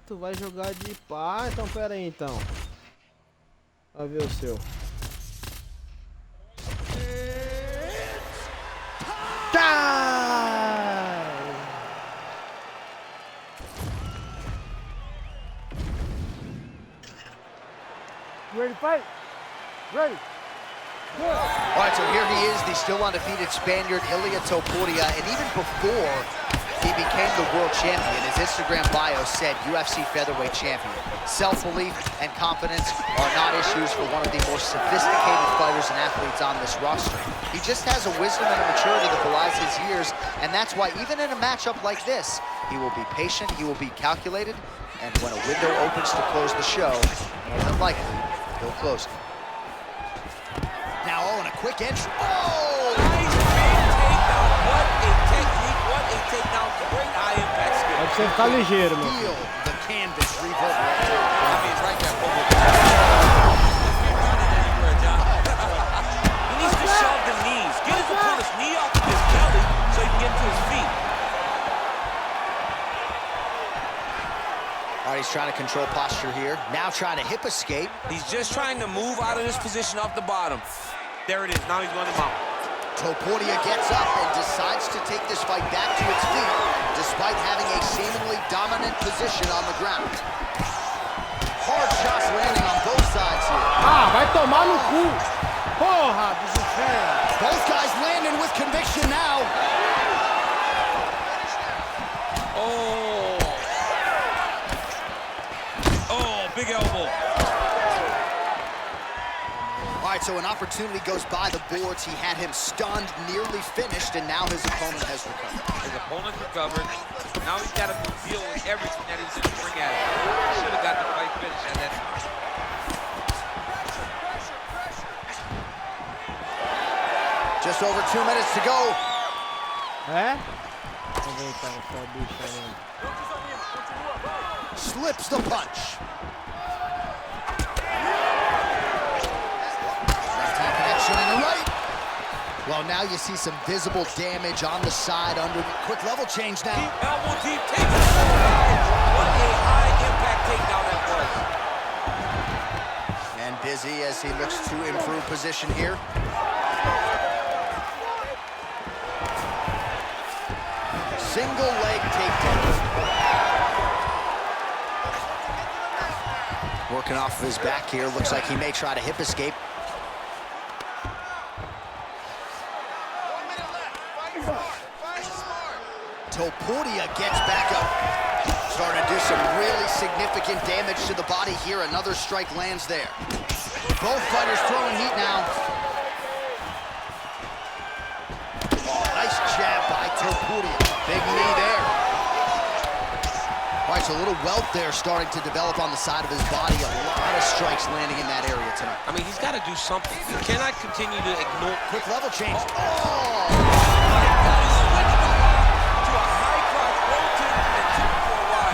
Tu vai jogar de pá, então pera aí então. Vai ver o seu. Ready to fight? Ready. All right, so here he is, the still undefeated Spaniard, Ilia Topuria, and even before he became the world champion, his Instagram bio said UFC featherweight champion. Self-belief and confidence are not issues for one of the more sophisticated fighters and athletes on this roster. He just has a wisdom and a maturity that belies his years, and that's why even in a matchup like this, he will be patient, he will be calculated, and when a window opens to close the show, more than likely, he'll close it. Now, and a quick entry. Oh! Nice big takedown. What a technique, what a takedown. Great high impact skill. Pode ser ficar ligeiro, meu Feel filho. the canvas reverberate. I mean, it's right there. Anywhere, John. He needs to shove the knees. Get his opponent's knee off of his belly so he can get to his feet. All right, he's trying to control posture here. Now trying to hip escape. He's just trying to move out of this position off the bottom. There it is. Now he's going to mount. Topuria gets up and decides to take this fight back to its feet, despite having a seemingly dominant position on the ground. Hard shots landing on both sides here. Ah, vai tomar no cu! Porra, desinferno! Both guys landing with conviction now. Oh. Oh, big elbow. All right, so an opportunity goes by the boards. He had him stunned, nearly finished, and now his opponent has recovered. His opponent's recovered. Now he's got to deal with everything that he's going to bring at him. He should have got the fight finished at that time. Just over 2 minutes to go. É? Vamos ver então, só o bicho aí. Slips the punch. Right. Well, now you see some visible damage on the side under. Quick level change now. Deep elbow deep takes it forward. What a high impact takedown that was. And busy as he looks to improve position here. Single leg takedown. Working off of his back here. Looks like he may try to hip escape. Topuria gets back up. Starting to do some really significant damage to the body here. Another strike lands there. Both fighters throwing heat now. Oh, nice jab by Topuria. Big knee there. All right, so a little welt there starting to develop on the side of his body. A lot of strikes landing in that area tonight. I mean, he's got to do something. He cannot continue to ignore. Quick level change. Oh!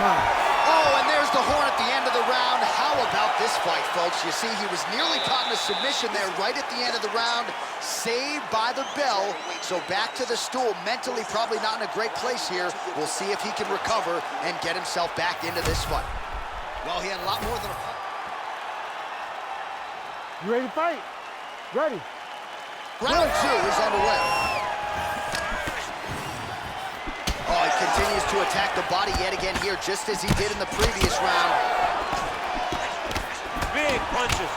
Oh, and there's the horn at the end of the round. How about this fight, folks? You see, he was nearly caught in a submission there right at the end of the round. Saved by the bell. So back to the stool. Mentally probably not in a great place here. We'll see if he can recover and get himself back into this fight. Well, he had a lot more than a punch. You ready to fight? Ready. Round 2 is underway. Oh, he continues to attack the body yet again here, just as he did in the previous round. Big punches.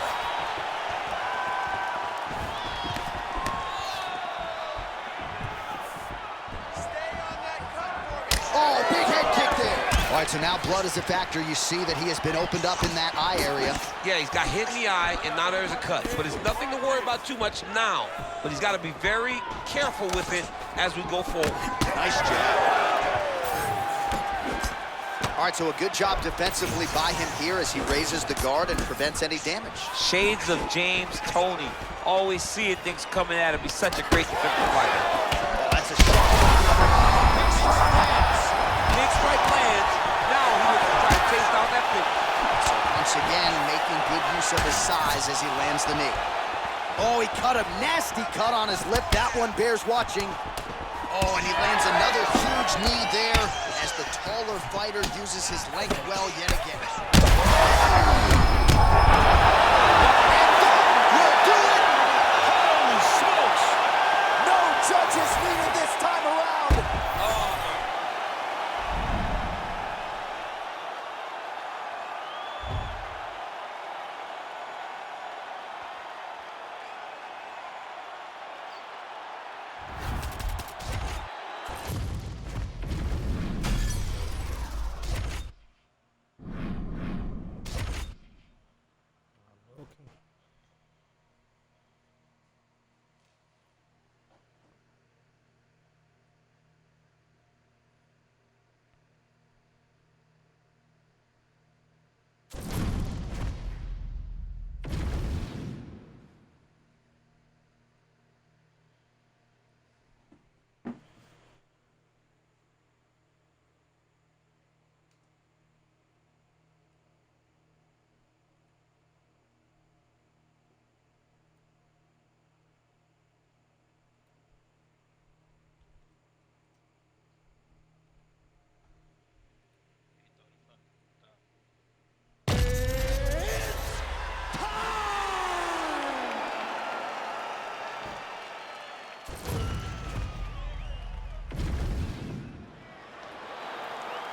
Oh, big head kick there. All right, so now blood is a factor. You see that he has been opened up in that eye area. Yeah, he's got hit in the eye, and now there's a cut. But it's nothing to worry about too much now. But he's got to be very careful with it as we go forward. Nice jab. All right, so a good job defensively by him here as he raises the guard and prevents any damage. Shades of James Toney. Always seeing things coming at him. He's such a great defensive fighter. Oh, that's a shot. Big strike lands. Now he looks to try to chase down that finish. So once again, making good use of his size as he lands the knee. Oh, he cut a nasty cut on his lip. That one bears watching. Oh, and he lands another huge knee there as the taller fighter uses his length well yet again. And that will do it! Holy smokes! No judges needed this time around!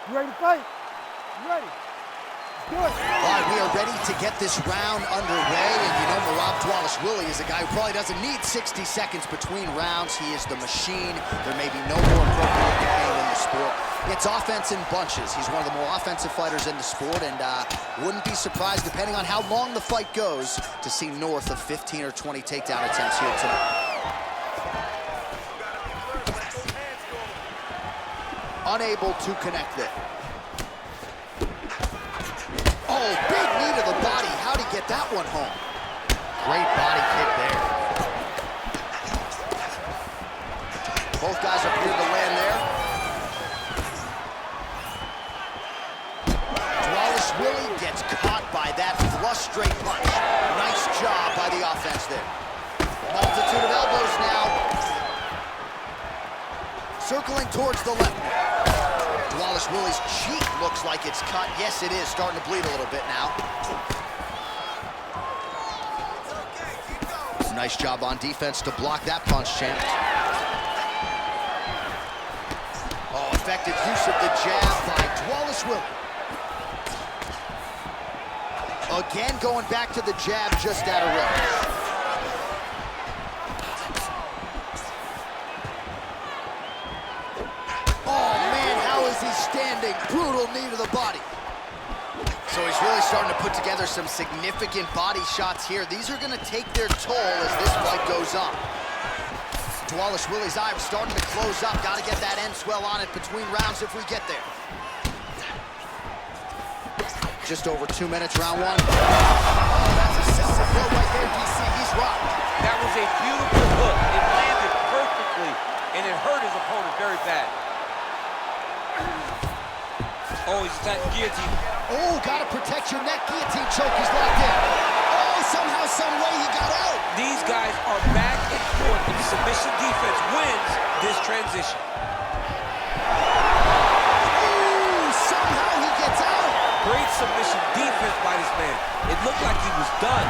You ready to fight? You ready? Do it. All right, we are ready to get this round underway, and you know Merab Dvalishvili is a guy who probably doesn't need 60 seconds between rounds. He is the machine. There may be no more appropriate nickname in the sport. It's offense in bunches. He's one of the more offensive fighters in the sport, and wouldn't be surprised, depending on how long the fight goes, to see north of 15 or 20 takedown attempts here tonight. Unable to connect it. Oh, big knee to the body. How'd he get that one home? Great body kick there. Both guys appear to land there. Dvalishvili gets caught by that flush straight punch. Nice job by the offense there. Multitude of elbows now. Circling towards the left. Dvalishvili's cheek looks like it's cut. Yes, it is. Starting to bleed a little bit now. Nice job on defense to block that punch, champ. Oh, effective use of the jab by Dvalishvili. Again, going back to the jab just out of range. Standing, brutal knee to the body. So he's really starting to put together some significant body shots here. These are going to take their toll as this fight goes on. Dvalishvili's eye starting to close up. Got to get that end swell on it between rounds if we get there. Just over 2 minutes, round one. Oh, that's a solid blow right there, DC. He's rocked. That was a beautiful hook. It landed perfectly, and it hurt his opponent very bad. Oh, he's attacking guillotine. Oh, gotta protect your neck. Guillotine choke is locked in. Oh, somehow, some way he got out. These guys are back and forth, and submission defense wins this transition. Ooh, somehow he gets out. Great submission defense by this man. It looked like he was done.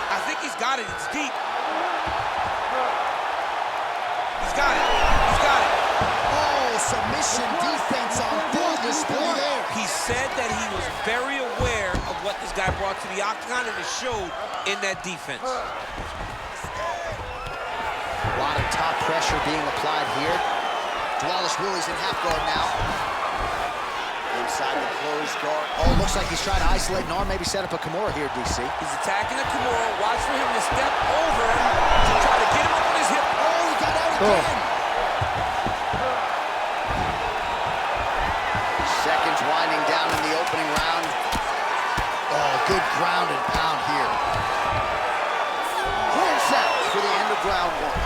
I think he's got it. It's deep. He's got it. He's got it. Oh, submission defense on full display there. He said that he was very aware of what this guy brought to the octagon, and it showed in that defense. A lot of top pressure being applied here. Dvalishvili's in half guard now. Inside the closed guard. Oh, looks like he's trying to isolate an arm, maybe set up a Kimura here, DC. He's attacking the Kimura. Watch for him to step over to try to get him up on his hip. Oh, he got out again. Seconds winding down in the opening round. Oh, good ground and pound here. Clears out for the end of round one.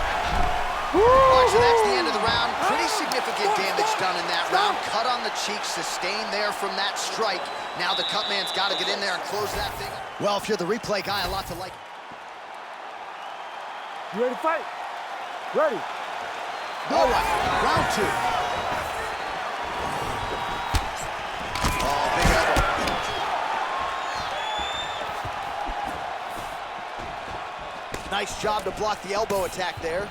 Right, so that's the end of the round. Pretty significant damage done in that round. Cut on the cheek, sustained there from that strike. Now the cut man's got to get in there and close that thing. Well, if you're the replay guy, a lot to like. You ready to fight? Ready. All right, round 2. Oh, big elbow. Nice job to block the elbow attack there.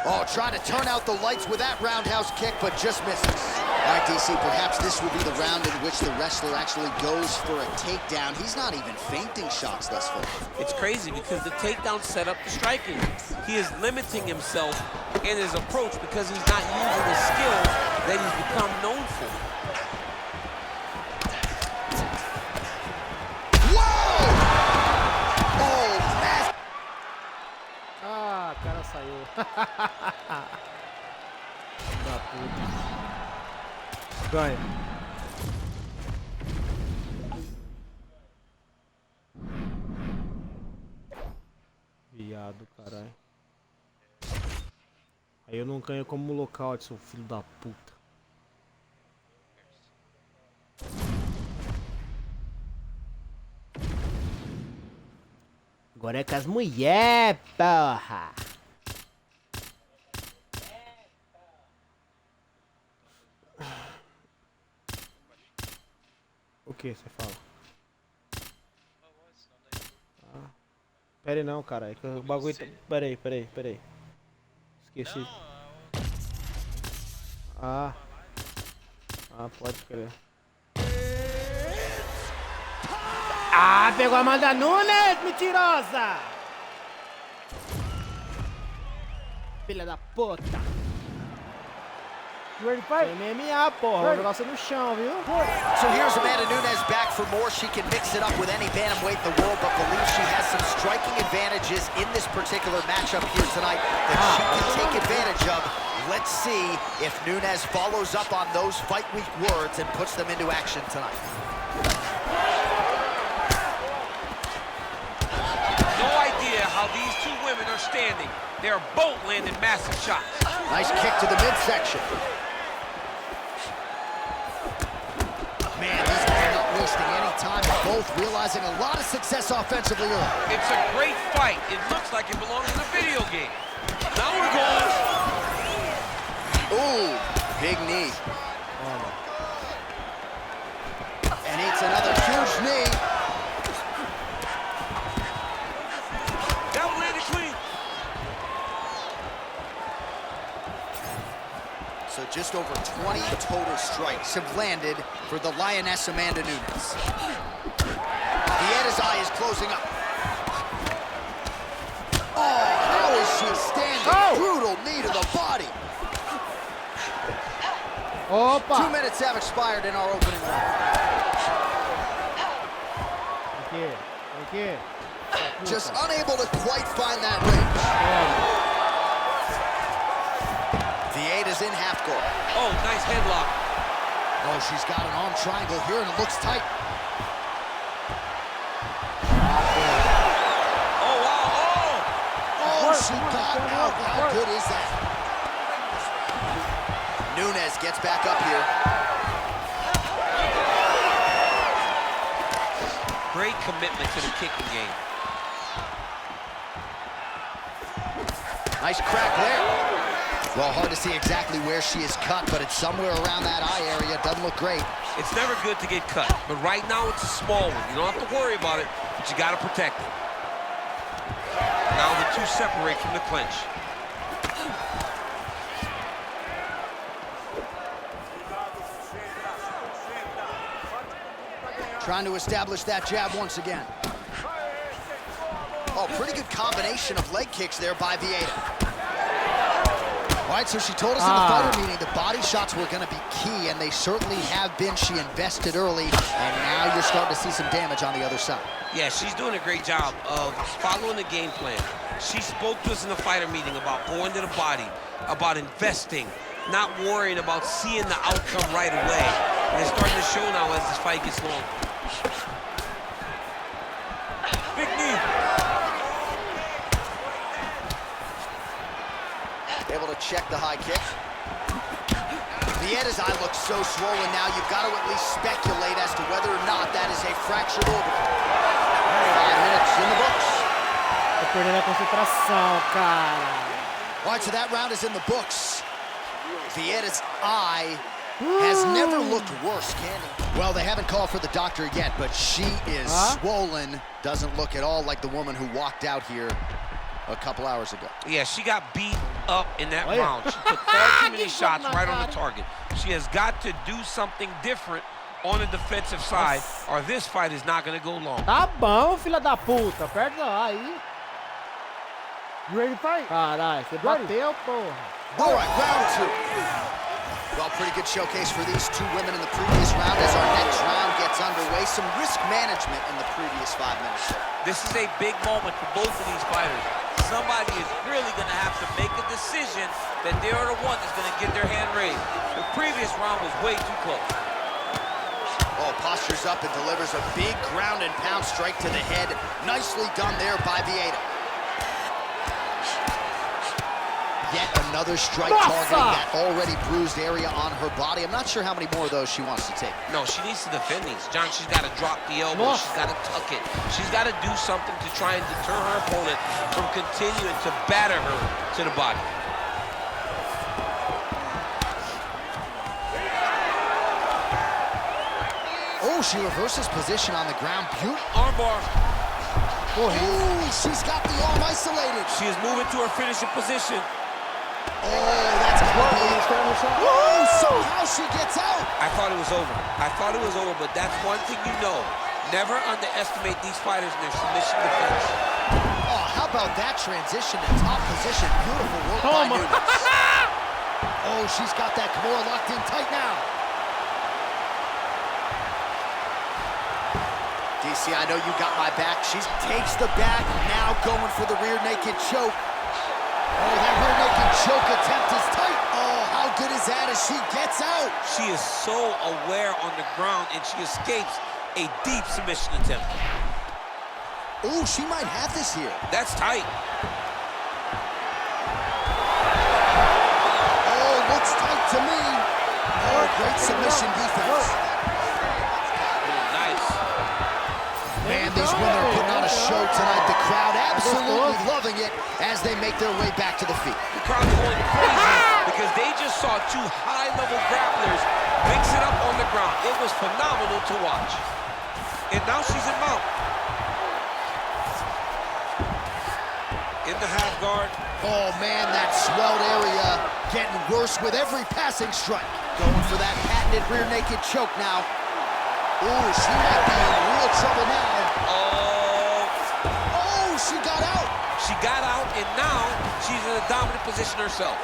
Oh, trying to turn out the lights with that roundhouse kick, but just misses. All right, DC, perhaps this will be the round in which the wrestler actually goes for a takedown. He's not even feinting shots thus far. It's crazy because the takedown set up the striking. He is limiting himself in his approach because he's not using the skills that he's become known for. Whoa! Oh, man. Ah, o cara saiu. Da puta. Ganha. Viado, caralho. Aí eu não ganho como lockout, seu filho da puta. Agora é com as mulheres, porra. O que você fala? Ah. Pera aí não, cara. É que o bagulho tá... Pera aí. Esqueci. Ah, pode crer. Ah, pegou a Amanda Nunes, mentirosa! Filha da puta! You ready to fight? MMA, porra. Vou jogar você no chão, viu? So here's Amanda Nunes back for more. She can mix it up with any bantamweight in the world, but believes she has some striking advantages in this particular matchup here tonight that she can take advantage of. Let's see if Nunes follows up on those fight week words and puts them into action tonight. No idea how these two women are standing. They're both landing massive shots. Nice kick to the midsection. Man, these guys are not wasting any time. Both realizing a lot of success offensively early. It's a great fight. It looks like it belongs in a video game. Now we're going. Ooh, big knee. And it's another huge knee. That landed clean. So just over 20 total strikes have landed for the Lioness Amanda Nunes. Vietta's eye is closing up. Oh, how is she standing? Oh! Brutal knee to the body. Opa! 2 minutes have expired in our opening round. Aqui. Just unable to quite find that range. Vietta's in half guard. Oh, nice headlock. Oh, she's got an arm triangle here, and it looks tight. Oh, wow. Oh, she got out. How good is that? Nunes gets back up here. Great commitment to the kicking game. Nice crack there. Well, hard to see exactly where she is cut, but it's somewhere around that eye area. Doesn't look great. It's never good to get cut, but right now it's a small one. You don't have to worry about it, but you got to protect it. Now the two separate from the clinch. Trying to establish that jab once again. Oh, pretty good combination of leg kicks there by Vietta. All right, so she told us in the fighter meeting the body shots were going to be key, and they certainly have been. She invested early, and now you're starting to see some damage on the other side. Yeah, she's doing a great job of following the game plan. She spoke to us in the fighter meeting about going to the body, about investing, not worrying about seeing the outcome right away. And it's starting to show now as this fight gets longer. Big knee. Able to check the high kick. Vietta's eye looks so swollen now, you've got to at least speculate as to whether or not that is a fractured orbital. 5 minutes in the books. É perdendo a concentração, cara. All right, so that round is in the books. Vietta's eye has never looked worse, can it? Well, they haven't called for the doctor yet, but she is swollen. Doesn't look at all like the woman who walked out here a couple hours ago. Yeah, she got beat up in that round. She took far too many shots right on the target. She has got to do something different on the defensive side, or this fight is not going to go long. Tá bom, filha da puta. Aperta lá aí. You ready to fight? Caralho, você bateu, porra. All right, round 2. Well, pretty good showcase for these two women in the previous round as our next round gets underway. Some risk management in the previous 5 minutes. This is a big moment for both of these fighters. Somebody is really going to have to make a decision that they are the one that's going to get their hand raised. The previous round was way too close. Oh, postures up and delivers a big ground and pound strike to the head. Nicely done there by Vieta. Yet another strike targeting that already bruised area on her body. I'm not sure how many more of those she wants to take. No, she needs to defend these. John, she's got to drop the elbow. She's got to tuck it. She's got to do something to try and deter her opponent from continuing to batter her to the body. Oh, she reverses position on the ground. Armbar. Oh, she's got the arm isolated. She is moving to her finishing position. Oh, that's gonna be. Oh, somehow she gets out. I thought it was over. I thought it was over, but that's one thing you know. Never underestimate these fighters in their submission defense. Oh, how about that transition to top position? Beautiful work by Nunes. Oh, she's got that Kimura locked in tight now. DC, I know you got my back. She takes the back, now going for the rear naked choke. Oh, that rear naked choke attempt is tight. Oh, how good is that as she gets out? She is so aware on the ground, and she escapes a deep submission attempt. Oh, she might have this here. That's tight. Oh, looks tight to me. Oh, great submission defense. Man, these women are putting on a show tonight. The crowd absolutely loving it as they make their way back to the feet. The crowd's going crazy because they just saw two high-level grapplers mix it up on the ground. It was phenomenal to watch. And now she's in mount. In the half guard. Oh, man, that swelled area getting worse with every passing strike. Going for that patented rear naked choke now. Ooh, she might be in real trouble now. Oh, she got out. She got out, and now she's in a dominant position herself.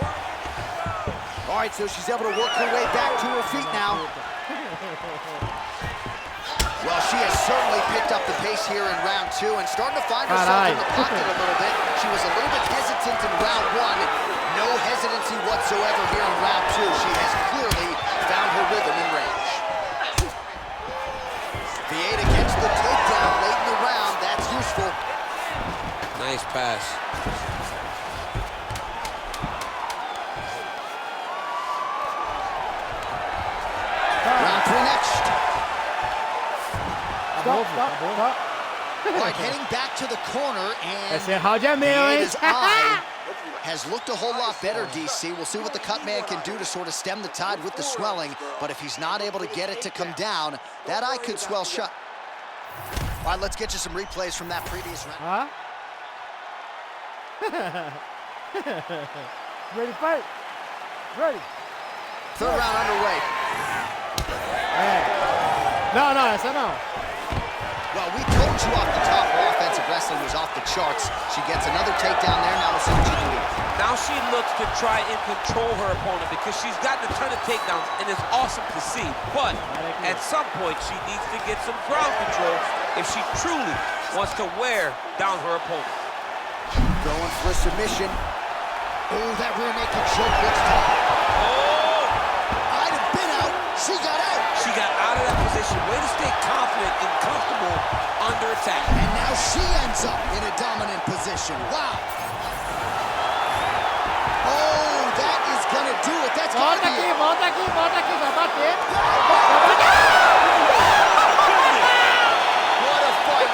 All right, so she's able to work her way back to her feet now. Well, she has certainly picked up the pace here in round 2 and starting to find herself in the pocket a little bit. She was a little bit hesitant in round 1. No hesitancy whatsoever here in round 2. She has clearly found her rhythm in range. Vieta gets the takedown late in the round. That's useful. Nice pass. Round 3 next. Stop. All right, heading back to the corner, and Esse round é meu, hein? Vieta's eye has looked a whole lot better, DC. We'll see what the cut man can do to sort of stem the tide with the swelling, but if he's not able to get it to come down, that eye could swell shut. All right, let's get you some replays from that previous round. Ready to fight? Ready. Third round underway. Não, essa não. Well, we told you off the top her offensive wrestling was off the charts. She gets another takedown there. Now we'll see what she can do. Now she looks to try and control her opponent because she's gotten a ton of takedowns, and it's awesome to see. But at some point, she needs to get some ground control if she truly wants to wear down her opponent. Going for a submission. Oh, that rear naked choke looks tough. Oh! I'd have been out. She got out. She got out of that position. Way to stay confident and comfortable under attack. And now she ends up in a dominant position. Wow. Oh, that is going to do it. That's going to be it. Volta aqui, vai bater. What a fight.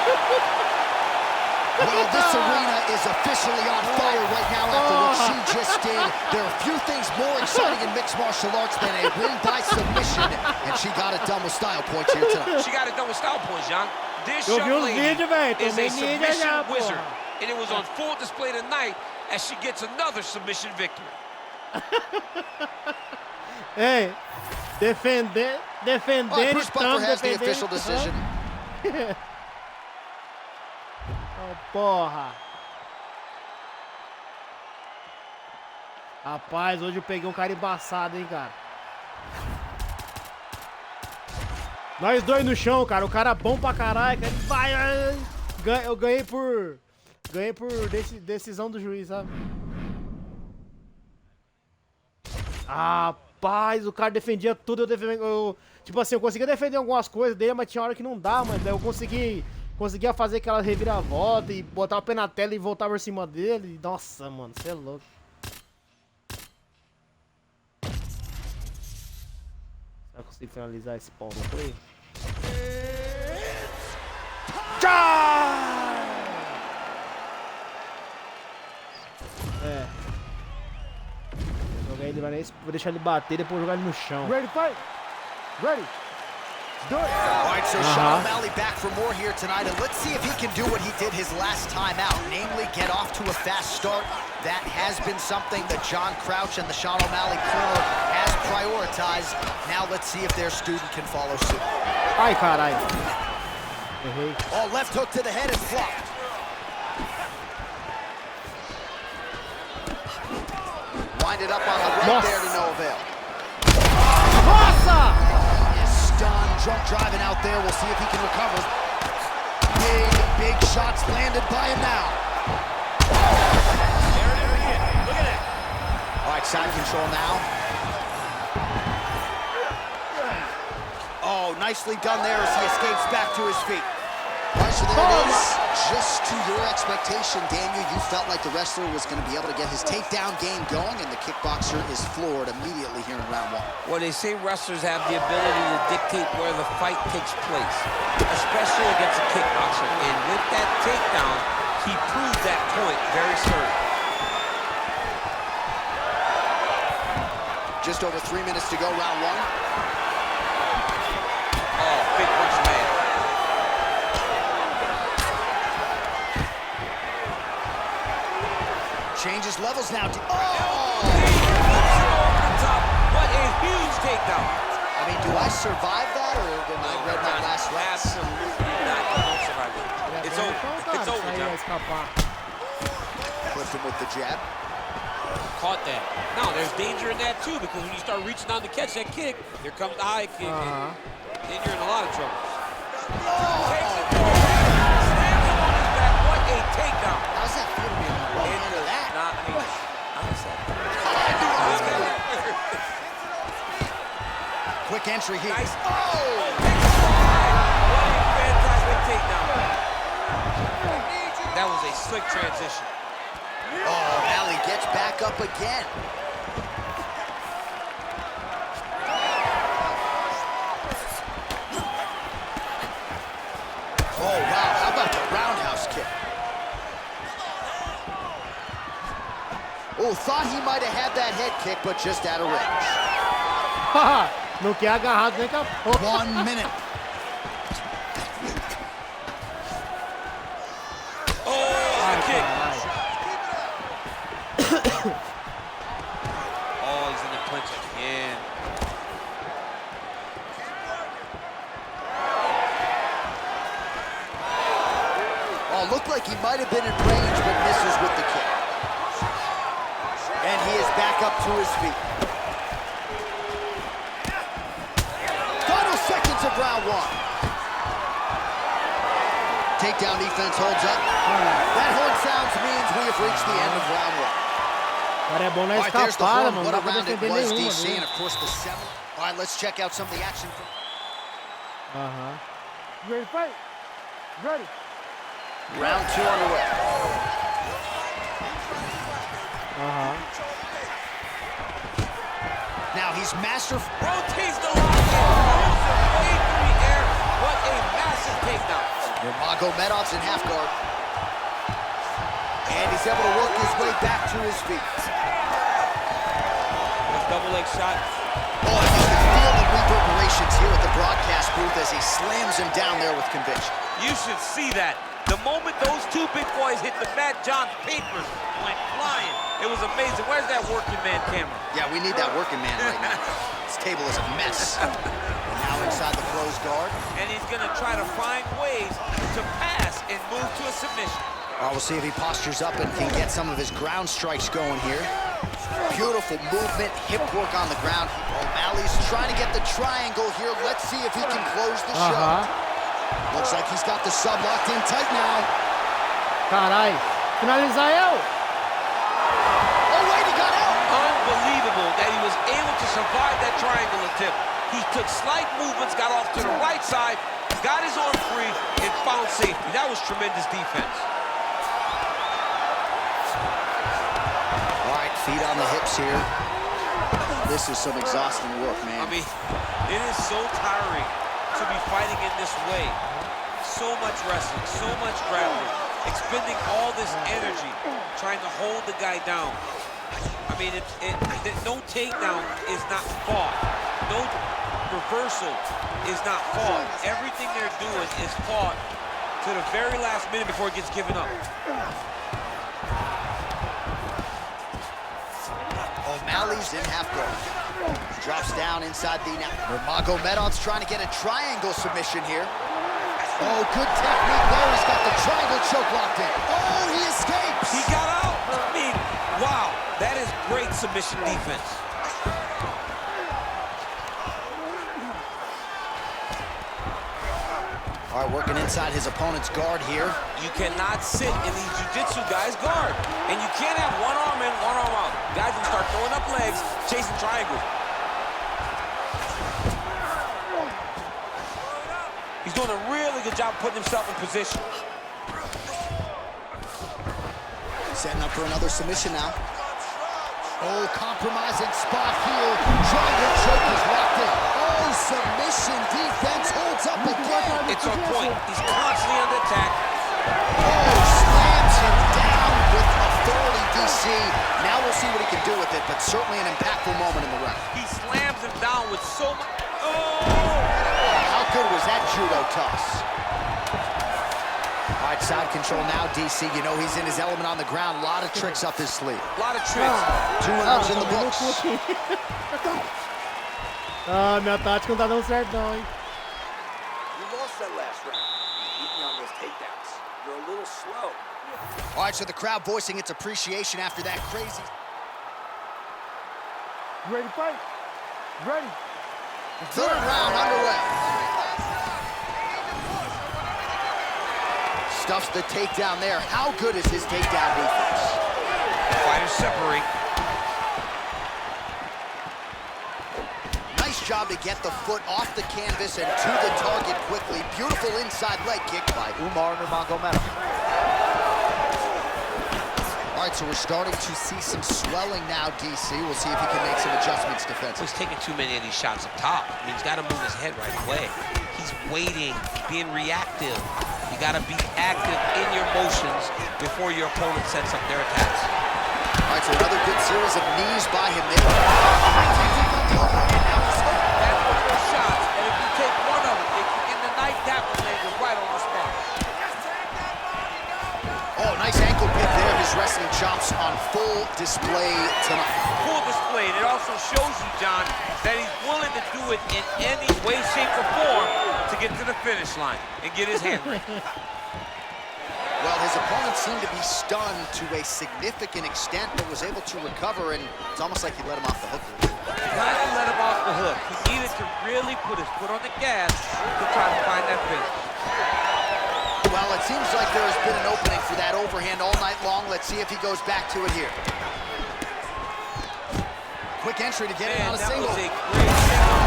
Well, this arena is officially on fire right now after what she just did. There are few things more exciting in mixed martial arts than a win by submission, and she got it done with style points here tonight. She got it done with style points, John. This Eu young vi os lady vídeos, velho. is a Tomei ninja submission já, wizard, porra. and it was on full display tonight as she gets another submission victory. Ei, defender All right, Bruce Buffer estamos has the defendendo. official decision. Oh, porra. Rapaz, hoje eu peguei um cara embaçado, hein, cara. Nós dois no chão, cara. O cara bom pra caralho, cara. Vai, eu ganhei por decisão do juiz, sabe? Rapaz, o cara defendia tudo, tipo assim, eu conseguia defender algumas coisas dele, mas tinha hora que não dá, mas eu conseguia fazer aquela reviravolta e botar o pé na tela e voltar por cima dele. Nossa, mano, você é louco. Será que eu consigo finalizar esse pau no play? É. Jogar ele, vou deixar ele bater, depois jogar ele no chão. Ready to fight? Ready. Do it. All right, so Sean O'Malley back for more here tonight, and let's see if he can do what he did his last time out, namely get off to a fast start. That has been something that John Crouch and the Sean O'Malley corner has prioritized. Now let's see if their student can follow suit. Ai, caralho. Errei. Oh, left hook to the head and flopped. Winded up on the right there to no avail. Nossa! Stunned, drunk driving out there. We'll see if he can recover. Big shots landed by him now. There it is again. Look at that. All right, side control now. Oh, nicely done there as he escapes back to his feet. All right, so there it is. Just to your expectation, Daniel, you felt like the wrestler was going to be able to get his takedown game going, and the kickboxer is floored immediately here in round one. Well, they say wrestlers have the ability to dictate where the fight takes place, especially against a kickboxer. And with that takedown, he proved that point very certain. Just over 3 minutes to go, round one. Oh, big punch man. Changes levels now. Oh! Over the top. What a huge takedown. I mean, do I survive that, or did I read my last last? Absolutely not. You don't survive it. It's over. It's over, John. Clipped him with the jab. Caught that. Now, there's danger in that, too, because when you start reaching down to catch that kick, here comes the high kick, and then you're in a lot of trouble. Takes it. Slams him on his back. What a takedown. How's that feel to be on the wrong end of that? Not me. I'm sad. Quick entry here. Nice. Oh! What a fantastic takedown. That was a slick transition. Oh, Alley gets back up again. Oh, wow, how about the roundhouse kick? Oh, thought he might have had that head kick, but just out of range. Não quer agarrado nem com a porra. 1 minute. Oh, the kick. Oh, he's in the clinch again. Oh, looked like he might have been in range, but misses with the kick. And he is back up to his feet. Final seconds of round one. Takedown defense holds up. That horn sounds means we have reached the end of round one. Cara, é bom na All right, there's the escapada, horn. mano. What Não a dá pra round it defender was, nenhuma, DC, and né? of course the seventh. All right, let's check out some of the action. You ready to fight? Ready. Round two underway. Now he's masterful. Rotates the lock and moves him way through the air. What a massive takedown. Nurmagomedov's in half guard. And he's able to work his way back to his feet. Double leg shot. Oh, and you can feel the reverberations here at the broadcast booth as he slams him down there with conviction. You should see that. The moment those two big boys hit the mat, John's papers went flying. It was amazing. Where's that working man camera? Yeah, we need that working man right now. This table is a mess. Now inside the closed guard. And he's going to try to find ways to pass and move to a submission. We'll see if he postures up and can get some of his ground strikes going here. Beautiful movement, hip work on the ground. O'Malley's trying to get the triangle here. Let's see if he can close the show. Looks like he's got the sub locked in tight now. Carai, finalizar eu. Oh, wait, he got out. Unbelievable that he was able to survive that triangle attempt. He took slight movements, got off to the right side, got his arm free, and found safety. That was tremendous defense. Feet on the hips here. This is some exhausting work, man. I mean, it is so tiring to be fighting in this way. So much wrestling, so much grappling, expending all this energy, trying to hold the guy down. I mean, no takedown is not fought. No reversal is not fought. Everything they're doing is fought to the very last minute before it gets given up. O'Malley's in half guard. Drops down inside the net. Nurmagomedov's trying to get a triangle submission here. Oh, good technique there. He's got the triangle choke locked in. Oh, he escapes. He got out. I mean, wow, that is great submission defense. All right, working inside his opponent's guard here. You cannot sit in these jiu-jitsu guys' guard. And you can't have one arm in, one arm out. Guys will start throwing up legs, chasing triangles. He's doing a really good job putting himself in position. Setting up for another submission now. Oh, compromising spot here. Triangle choke is locked in. Oh, submission defense holds up again. It's on point. He's constantly under attack. Oh, slams him down with authority, DC. Now we'll see what he can do with it, but certainly an impactful moment in the round. He slams him down with so much. Oh! How good was that judo toss? All right, side control now, DC. You know he's in his element on the ground. A lot of tricks up his sleeve. A lot of tricks. 2 winners in the books. Ah, minha tática não tá dando certo não, hein? You lost that last round. Beat me on those takedowns. You're a little slow. All right, so the crowd voicing its appreciation after that crazy. You ready to fight? You ready? Third round underway. Stuffs the takedown there. How good is his takedown defense? Fighters separate. Nice job to get the foot off the canvas and to the target quickly. Beautiful inside leg kick by Umar Nurmagomedov. All right, so we're starting to see some swelling now, DC. We'll see if he can make some adjustments defensively. He's taking too many of these shots up top. I mean, he's got to move his head right away. He's waiting, being reactive. You got to be active in your motions before your opponent sets up their attacks. All right, so another good series of knees by him there. That's one of those shots, and if you take one of them, in the night, that one lands right on the spot. Oh, nice ankle pick there. His wrestling chops on full display tonight. Full display, and it also shows you, John, that he's willing to do it in any way, shape, or form to get to the finish line and get his hand raised. Well, his opponent seemed to be stunned to a significant extent, but was able to recover, and it's almost like he let him off the hook. Kind of let him off the hook. He needed to really put his foot on the gas to try to find that finish. Well, it seems like there has been an opening for that overhand all night long. Let's see if he goes back to it here. Quick entry to get it on a single. That was a great single.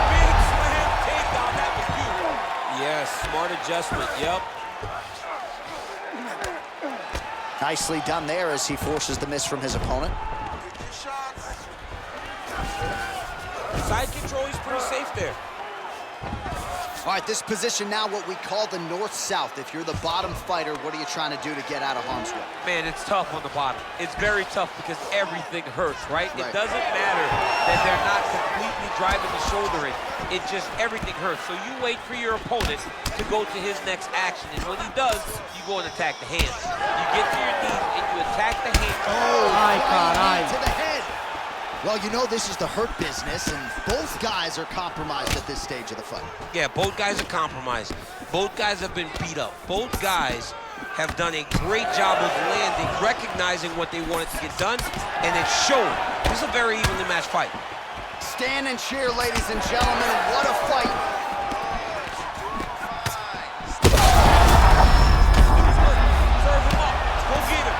Big slam takedown. That was beautiful. Yes, smart adjustment. Yep. Nicely done there as he forces the miss from his opponent. Side control, he's pretty safe there. All right, this position now, what we call the north-south. If you're the bottom fighter, what are you trying to do to get out of harm's way? Man, it's tough on the bottom. It's very tough because everything hurts, right? It doesn't matter that they're not completely driving the shoulder in. It just, everything hurts. So you wait for your opponent to go to his next action. And when he does, you go and attack the hands. You get to your knees and you attack the hands. Oh, Ay, caray. to the head. Well, you know this is the hurt business, and both guys are compromised at this stage of the fight. Yeah, both guys are compromised. Both guys have been beat up. Both guys have done a great job of landing, recognizing what they wanted to get done, and it showed. This is a very evenly matched fight. Stand and cheer, ladies and gentlemen. What a fight. Serve him up. Go get him.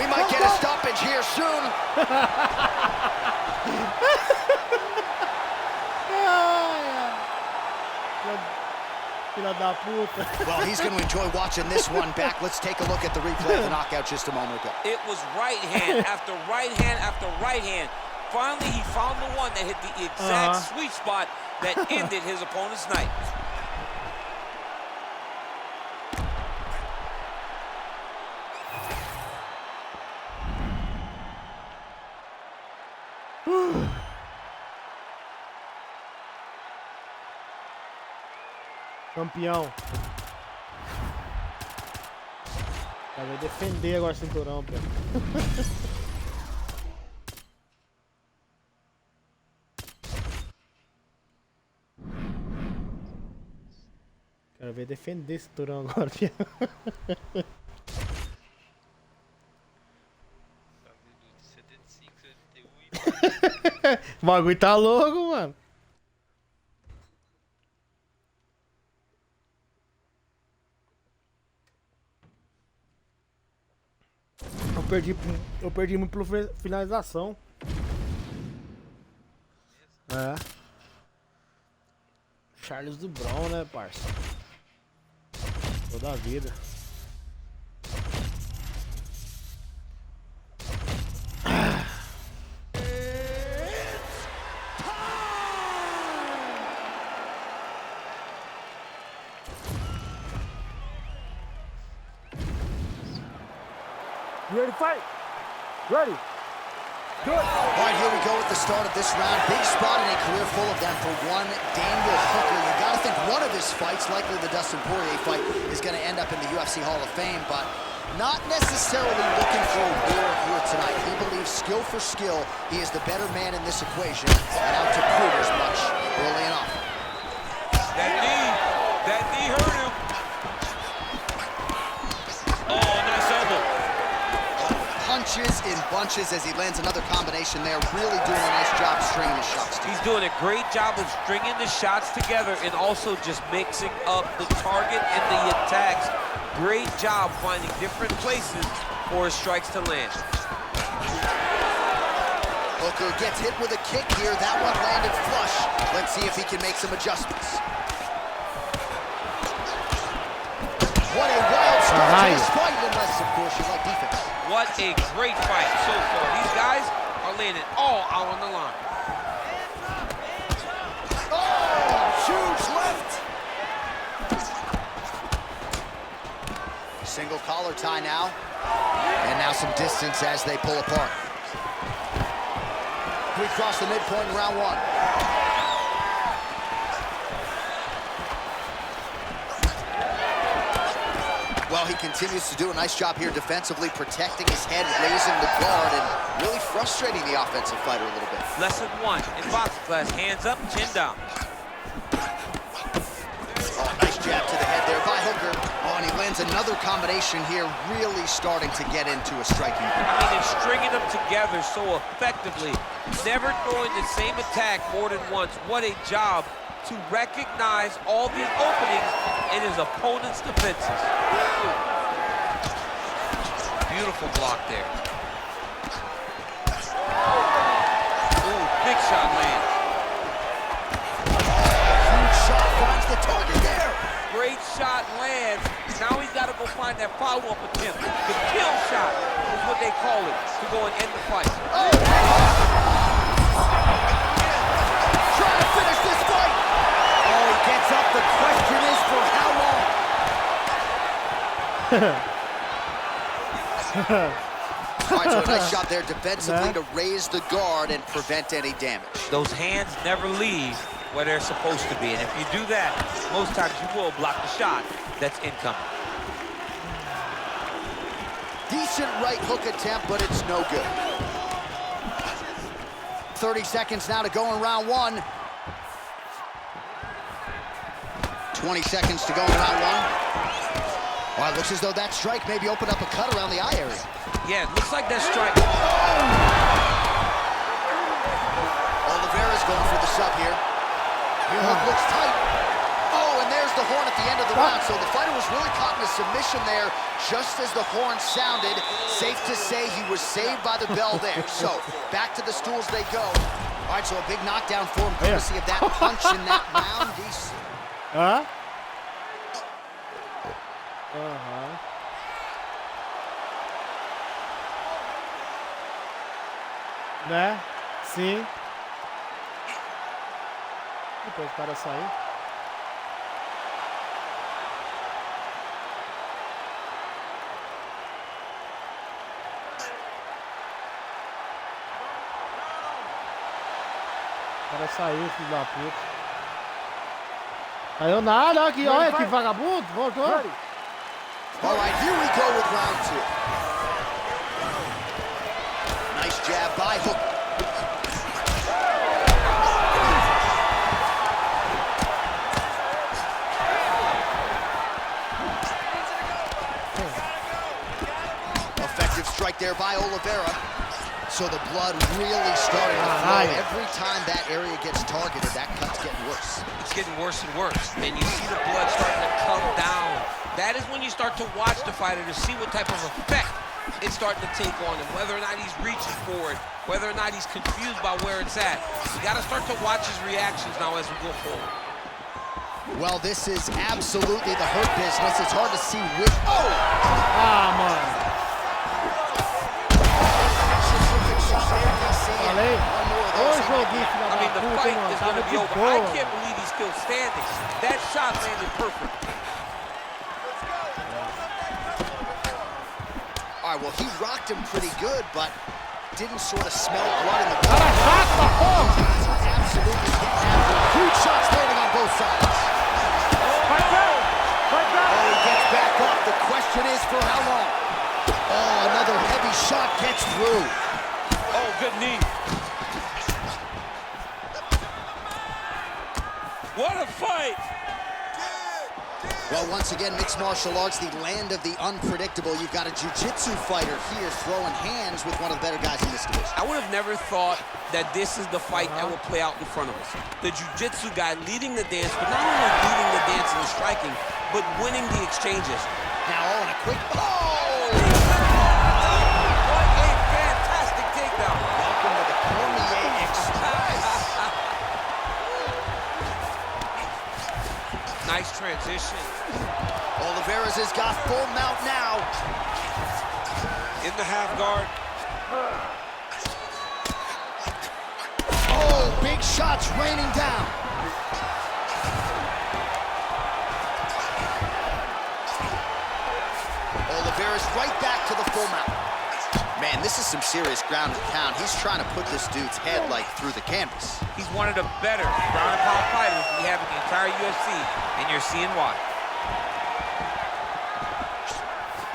We might get a stoppage here soon. Filha da puta. Well, he's going to enjoy watching this one back. Let's take a look at the replay of the knockout just a moment ago. It was right hand after right hand after right hand. Finally, he found the one that hit the exact sweet spot that ended his opponent's night. Campeão. Vai defender agora o cinturão, pô. Quero ver defender esse cinturão agora, pia. O bagulho tá louco, mano. Eu perdi muito pela finalização. É. Charles do Brown, né, parça? Toda a vida. You ready to fight? Ready. Good. All right, here we go at the start of this round. Big spot in a career full of them for one Daniel Hooker. You got to think one of his fights, likely the Dustin Poirier fight, is going to end up in the UFC Hall of Fame, but not necessarily looking for a war here tonight. He believes skill for skill, he is the better man in this equation, and out to prove as much early enough. That knee hurt him. Oh, nice elbow. Punches in bunches as he lands another combination there. Really doing a nice job stringing his shots together. He's doing a great job of stringing the shots together and also just mixing up the target and the attacks. Great job finding different places for his strikes to land. Hooker gets hit with a kick here. That one landed flush. Let's see if he can make some adjustments. What a wild start to this fight, unless, of course, you like defense. What a great fight so far. These guys are landing all out on the line. Oh, huge left. Single collar tie now. And now some distance as they pull apart. We cross the midpoint in round one. Well, he continues to do a nice job here defensively, protecting his head, raising the guard, and really frustrating the offensive fighter a little bit. Lesson one in boxing class, hands up, chin down. Oh, nice jab to the head there by Hooker. Oh, and he lands another combination here, really starting to get into a striking group. I mean, it's stringing them together so effectively, never throwing the same attack more than once. What a job to recognize all the openings in his opponent's defenses. Beautiful block there. Ooh, big shot land. Huge shot finds the target there. Great shot lands. Now he's got to go find that follow-up attempt. The kill shot is what they call it, to go and end the fight. Oh, trying to finish this fight. Oh, he gets All right, so a nice job there defensively to raise the guard and prevent any damage. Those hands never leave where they're supposed to be. And if you do that, most times you will block the shot that's incoming. Decent right hook attempt, but it's no good. 30 seconds now to go in round one. 20 seconds to go in round one. Well, it looks as though that strike maybe opened up a cut around the eye area. Yeah, it looks like that strike. Oliveira's going for the sub here. Your hook looks tight. Oh, and there's the horn at the end of the round. So the fighter was really caught in a submission there just as the horn sounded. Safe to say he was saved by the bell there. So back to the stools they go. All right, so a big knockdown for him, courtesy of that punch in that round. Huh? Né? Sim. Depois o cara sair. O cara saiu, filho da puta. Saiu nada aqui, olha que vagabundo. Voltou. All right, here we go with round two. Nice jab by hook. Effective strike there by Oliveira. So the blood really starting to flow. Every time that area gets targeted, that cut's getting worse. It's getting worse and worse. And you see the blood starting to come down. That is when you start to watch the fighter to see what type of effect it's starting to take on him, whether or not he's reaching for it, whether or not he's confused by where it's at. You got to start to watch his reactions now as we go forward. Well, this is absolutely the hurt business. It's hard to see which... Oh! Ah, mano. Falei. I mean, the fight is going to be over. I can't believe he's still standing. That shot landed perfect. All right, well, he rocked him pretty good, but didn't sort of smell blood in the blood. Absolutely didn't have huge shots landing on both sides. Oh, he gets back up. The question is for how long? Oh, another heavy shot gets through. Oh, good knee. What a fight! Well, once again, mixed martial arts, the land of the unpredictable. You've got a jiu-jitsu fighter here throwing hands with one of the better guys in this division. I would have never thought that this is the fight that will play out in front of us. The jiu-jitsu guy leading the dance, but not only leading the dance and the striking, but winning the exchanges. Now, oh, and a quick... Oh! What a fantastic takedown. Welcome to the Cormier Express. Nice transition. Oliveira's has got full mount now. In the half guard. Oh, big shots raining down. Oliveira's right back to the full mount. Man, this is some serious ground and pound. He's trying to put this dude's head like through the canvas. He's one of the better ground and pound fighters we have in the entire UFC, and you're seeing why.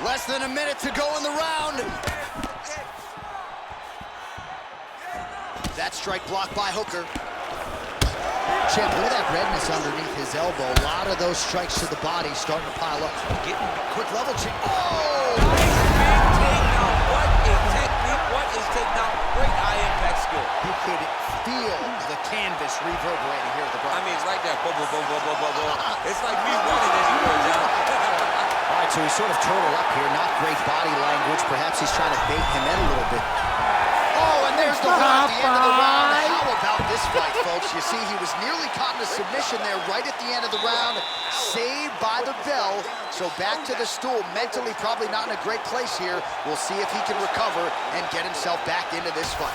Less than a minute to go in the round. That strike blocked by Hooker. Champ, look at that redness underneath his elbow. A lot of those strikes to the body starting to pile up. Getting quick level change. Oh! What a technique, what is takedown? Great high impact skill. You could feel the canvas reverberating here at the bar. I mean, it's right there. Boom, boom, boom, boom, boom, boom, boom. It's like me running anywhere, John. All right, so he's sort of turtled up here. Not great body language. Perhaps he's trying to bait him in a little bit. Oh, and there's the one at the end of the round. How about this fight, folks? You see, he was nearly caught in a submission there right at the end of the round. Saved by the bell. So back to the stool. Mentally probably not in a great place here. We'll see if he can recover and get himself back into this fight.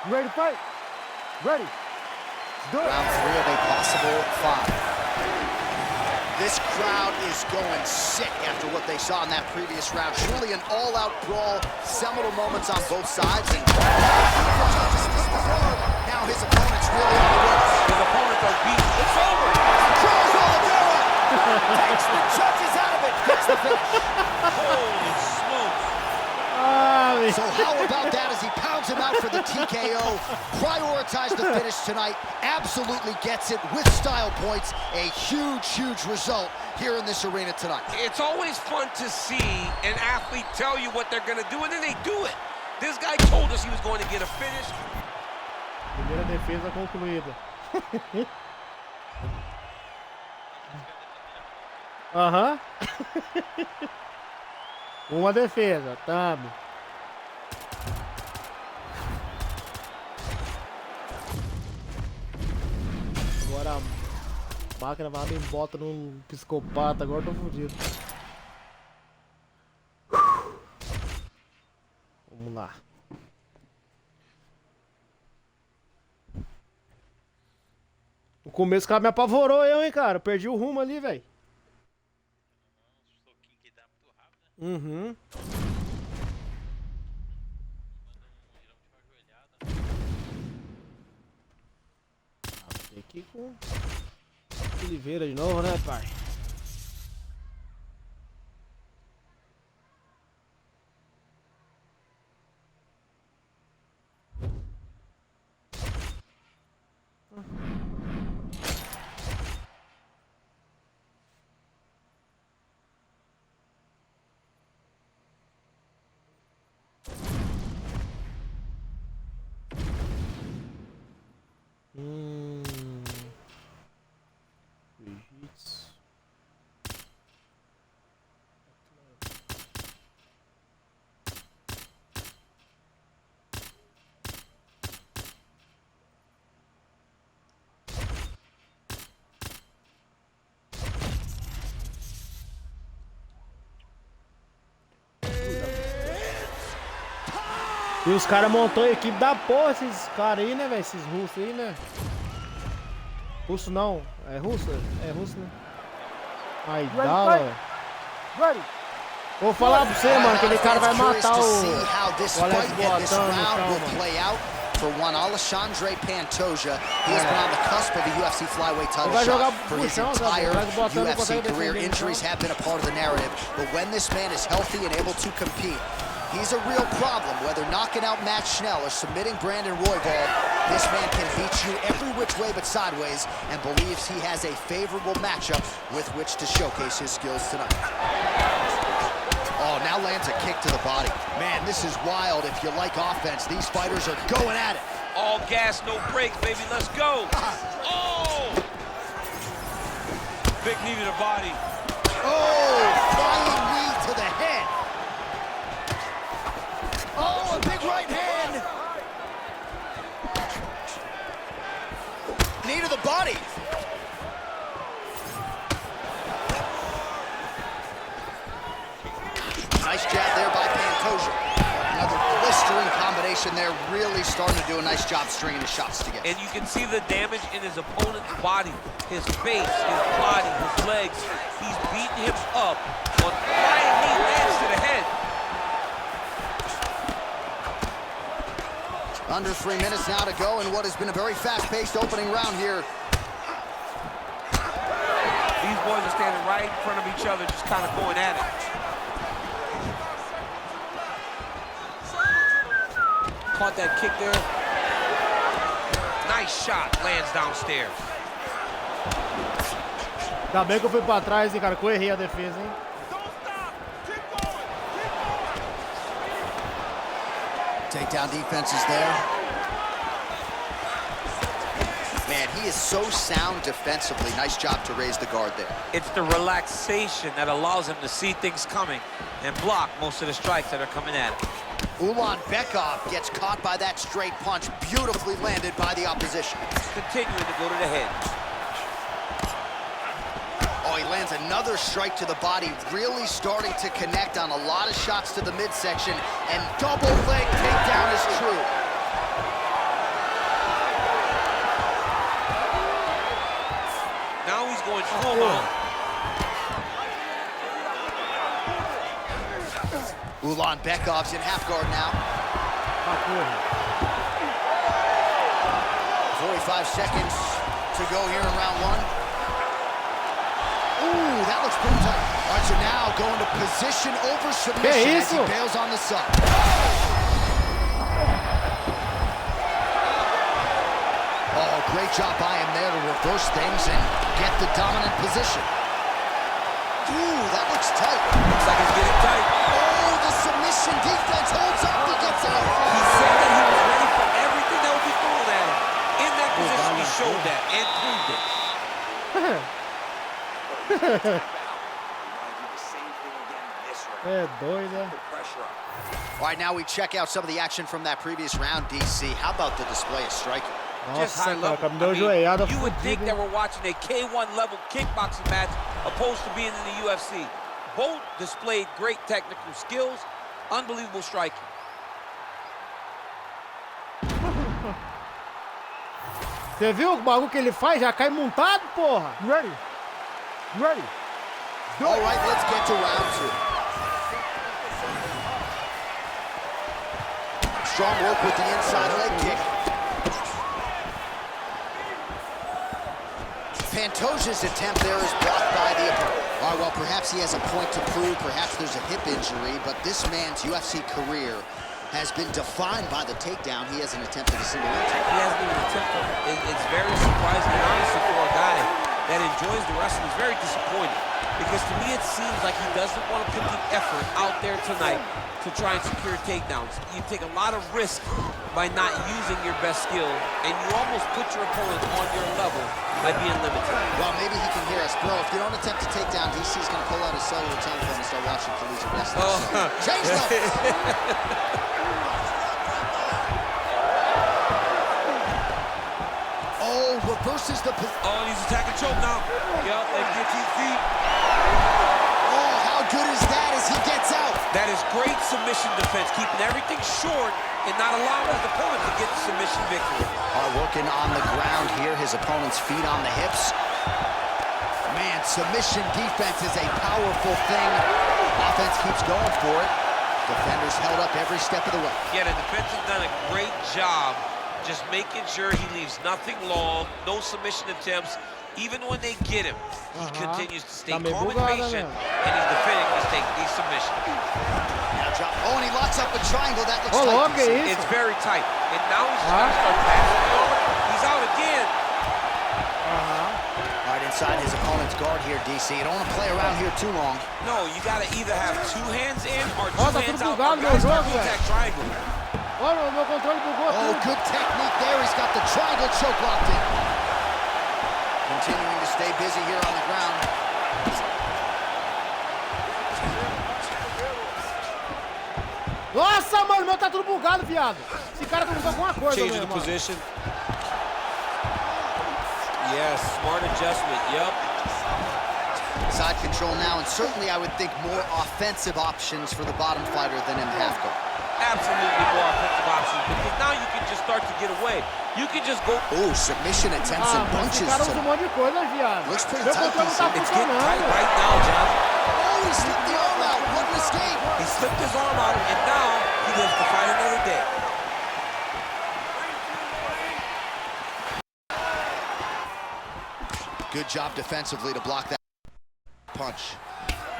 You ready to fight? Ready. Do it. Round 3 of a possible 5. This crowd is going sick after what they saw in that previous round. Truly an all-out brawl, seminal moments on both sides. And now his opponent's really on the ropes. His opponents are beaten. It's over. Draws Oliveira. Takes the judges out of it. Gets the finish. Holy smokes. So how about that as he pounds him out for the TKO? Prioritized the finish tonight. Absolutely gets it with style points. A huge, huge result here in this arena tonight. It's always fun to see an athlete tell you what they're going to do, and then they do it. This guy told us he was going to get a finish. Primeira defesa concluída. Aham. Uma defesa, tá. Agora a máquina vai me bota num psicopata, agora eu tô fudido. Vamos lá. No começo o cara me apavorou hein, cara. Eu perdi o rumo ali, velho. Uhum. Tem que ir com Oliveira de novo, né, pai? Jiu-jitsu. E os caras montou a equipe da porra, esses caras aí, né, velho? Esses russos aí, né? Russo não, é russo? É russo, né? Aí dá, velho. Vou falar pra você, mano, que aquele cara vai matar o Alex Boatão no chão, mano. For one, Alexandre Pantoja, he has been on the cusp of a UFC flyweight title shot for his entire UFC career. Injuries have been a part of the narrative, but when this man is healthy and able to compete, he's a real problem. Whether knocking out Matt Schnell or submitting Brandon Royval, this man can beat you every which way but sideways and believes he has a favorable matchup with which to showcase his skills tonight. Oh, now lands a kick to the body. Man, this is wild. If you like offense, these fighters are going at it. All gas, no brakes, baby. Let's go. Oh! Big knee to the body. Oh, flying knee to the head. Oh, a big right hand. Knee to the body. Nice jab there by Pantoja. Another blistering combination there, really starting to do a nice job stringing the shots together. And you can see the damage in his opponent's body, his face, his body, his legs. He's beating him up. On flying knee lands to the head. Under 3 minutes now to go in what has been a very fast-paced opening round here. These boys are standing right in front of each other, just kind of going at it. Caught that kick there. Nice shot, lands downstairs. Ainda bem que eu fui pra trás, hein, cara, que eu errei a defesa, hein. Takedown defense is there. Man, he is so sound defensively. Nice job to raise the guard there. It's the relaxation that allows him to see things coming and block most of the strikes that are coming at him. Ulanbekov gets caught by that straight punch, beautifully landed by the opposition. Continuing to go to the head. Oh, he lands another strike to the body, really starting to connect on a lot of shots to the midsection, and double leg takedown is true. Now he's going full on. Ulan Bekov's in half guard now. 45 seconds to go here in round one. Ooh, that looks pretty tight. All right, so now going to position over submission as he bails on the sub. Oh, great job by him there to reverse things and get the dominant position. Ooh, that looks tight. Looks like it's getting tight. Oh, the submission defense holds up. He gets out. He said that he was ready for everything that would be thrown at him. In that position, he showed that and proved it. É doida. All right, now we check out some of the action from that previous round, DC. How about the display of striking? Just high Nossa, level. cara, me deu joelhada You would think fodida. that we're watching a K1 level kickboxing match opposed to being in the UFC. Both displayed great technical skills, unbelievable striking. Você viu o bagulho que ele faz? Já cai montado, porra. You ready? You ready? All right, let's get to round two. Strong work with the inside leg kick. Pantoja's attempt there is blocked by the opponent. All right, well, perhaps he has a point to prove. Perhaps there's a hip injury, but this man's UFC career has been defined by the takedown. He hasn't attempted a single one. He hasn't even attempted. It's very surprising, and honestly, for a guy that enjoys the wrestling, it's very disappointing. Because to me, it seems like he doesn't want to put the effort out there tonight to try and secure takedowns. You take a lot of risk by not using your best skill, and you almost put your opponent on your level by being limited. Well, maybe he can hear us. Bro, if you don't attempt to take down, DC's going to pull out his cellular telephone and start watching collegiate wrestling. Oh. So, change levels! Oh, reverses the... Oh, and he's attacking choke now. Yup, and gets his feet. Oh, how good is that as he gets out? That is great submission defense, keeping everything short and not allowing his opponent to get the submission victory. Working on the ground here, his opponent's feet on the hips. Man, submission defense is a powerful thing. Offense keeps going for it. Defenders held up every step of the way. Yeah, the defense has done a great job just making sure he leaves nothing long, no submission attempts. Even when they get him, he continues to stay calm and patient, and he's defending these submissions. Now drop. Oh, and he locks up a triangle. That looks Oh, tight. okay. DC. It's very tight. And now he's just going to start passing the arm. He's out again. Right inside his opponent's guard here, DC. You don't want to play around here too long. No, you got to either have two hands in or two tá hands tudo out. bugado Or meu guys start jogo, to velho. attack triangle. Olha, o meu controle bugou Oh, tudo. good technique there. He's got the triangle choke locked in. Continuing to stay busy here on the ground. Nossa, mano, o meu tá tudo bugado, viado. Esse cara tá mudando alguma coisa, Change meu the irmão. position. Yes, smart adjustment. Yup. Side control now, and certainly I would think more offensive options for the bottom fighter than in half guard. Absolutely more offensive options because now you can just start to get away. You can just go. Oh, submission attempts and Mas esse punches. cara usa um monte de coisa, viado. Looks pretty Meu tight, controle não tá DC. It's getting tight funcionando. right now, John. Oh, he slipped the arm out. What an escape. He slipped his arm out, and now he lives to fight another day. Good job defensively to block that punch.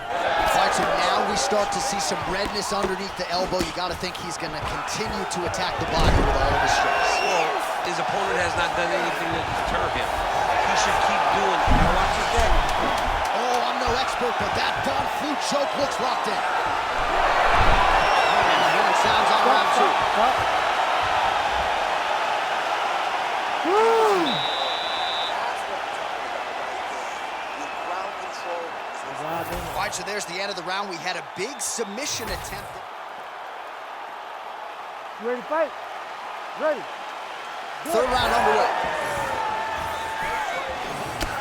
All right, so now we start to see some redness underneath the elbow. You got to think he's going to continue to attack the body with all of his strikes. Well, his opponent has not done anything to deter him. He should keep doing it. Now watch his neck. Oh, I'm no expert, but that Von Flute choke looks locked in. And the horn sounds on round two. All right, so there's the end of the round. We had a big submission attempt. You ready to fight? Ready? Third round underway.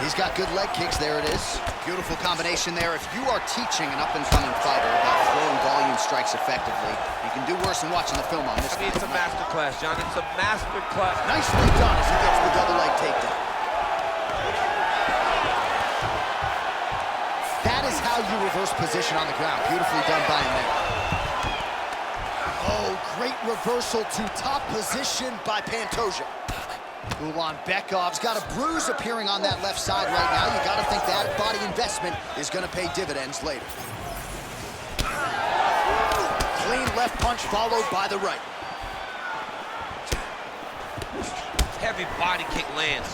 He's got good leg kicks. There it is. Beautiful combination there. If you are teaching an up-and-coming fighter about throwing volume strikes effectively, you can do worse than watching the film on this. I mean, it's a master class, John. It's a master class. Nicely done as he gets the double leg takedown. That is how you reverse position on the ground. Beautifully done by him there. Great reversal to top position by Pantoja. Ulanbekov's got a bruise appearing on that left side right now. You got to think that body investment is going to pay dividends later. Clean left punch followed by the right. Heavy body kick lands.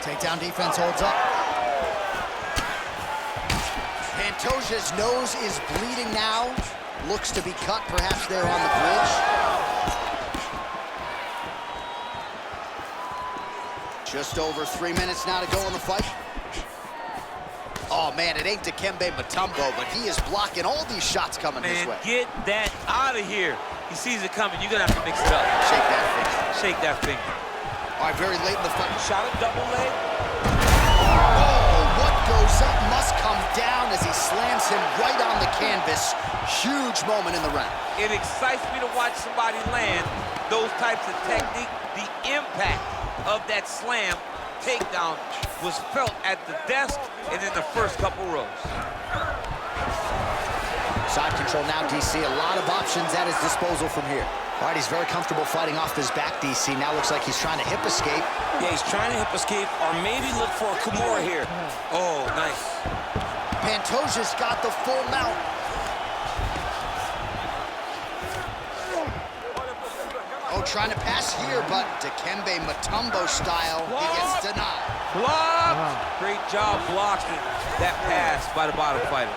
Takedown defense holds up. Pantoja's nose is bleeding now. Looks to be cut, perhaps there on the bridge. Just over 3 minutes now to go in the fight. Oh man, it ain't Dikembe Mutombo, but he is blocking all these shots coming his way. Get that out of here. He sees it coming. You're gonna have to mix it up. Shake that finger. Shake that finger. All right, very late in the fight. Shot a double leg. Oh, what goes up must come down as he slams him right on the canvas. Huge moment in the round. It excites me to watch somebody land those types of technique. The impact of that slam takedown was felt at the desk and in the first couple rows. Side control now, DC. A lot of options at his disposal from here. All right, he's very comfortable fighting off his back, DC. Now looks like he's trying to hip escape. Yeah, he's trying to hip escape or maybe look for a Kimura here. Oh, nice. Pantoja's got the full mount. Oh, trying to pass here, but Dikembe Mutombo style, he gets denied. Blocked! Great job blocking that pass by the bottom fighter.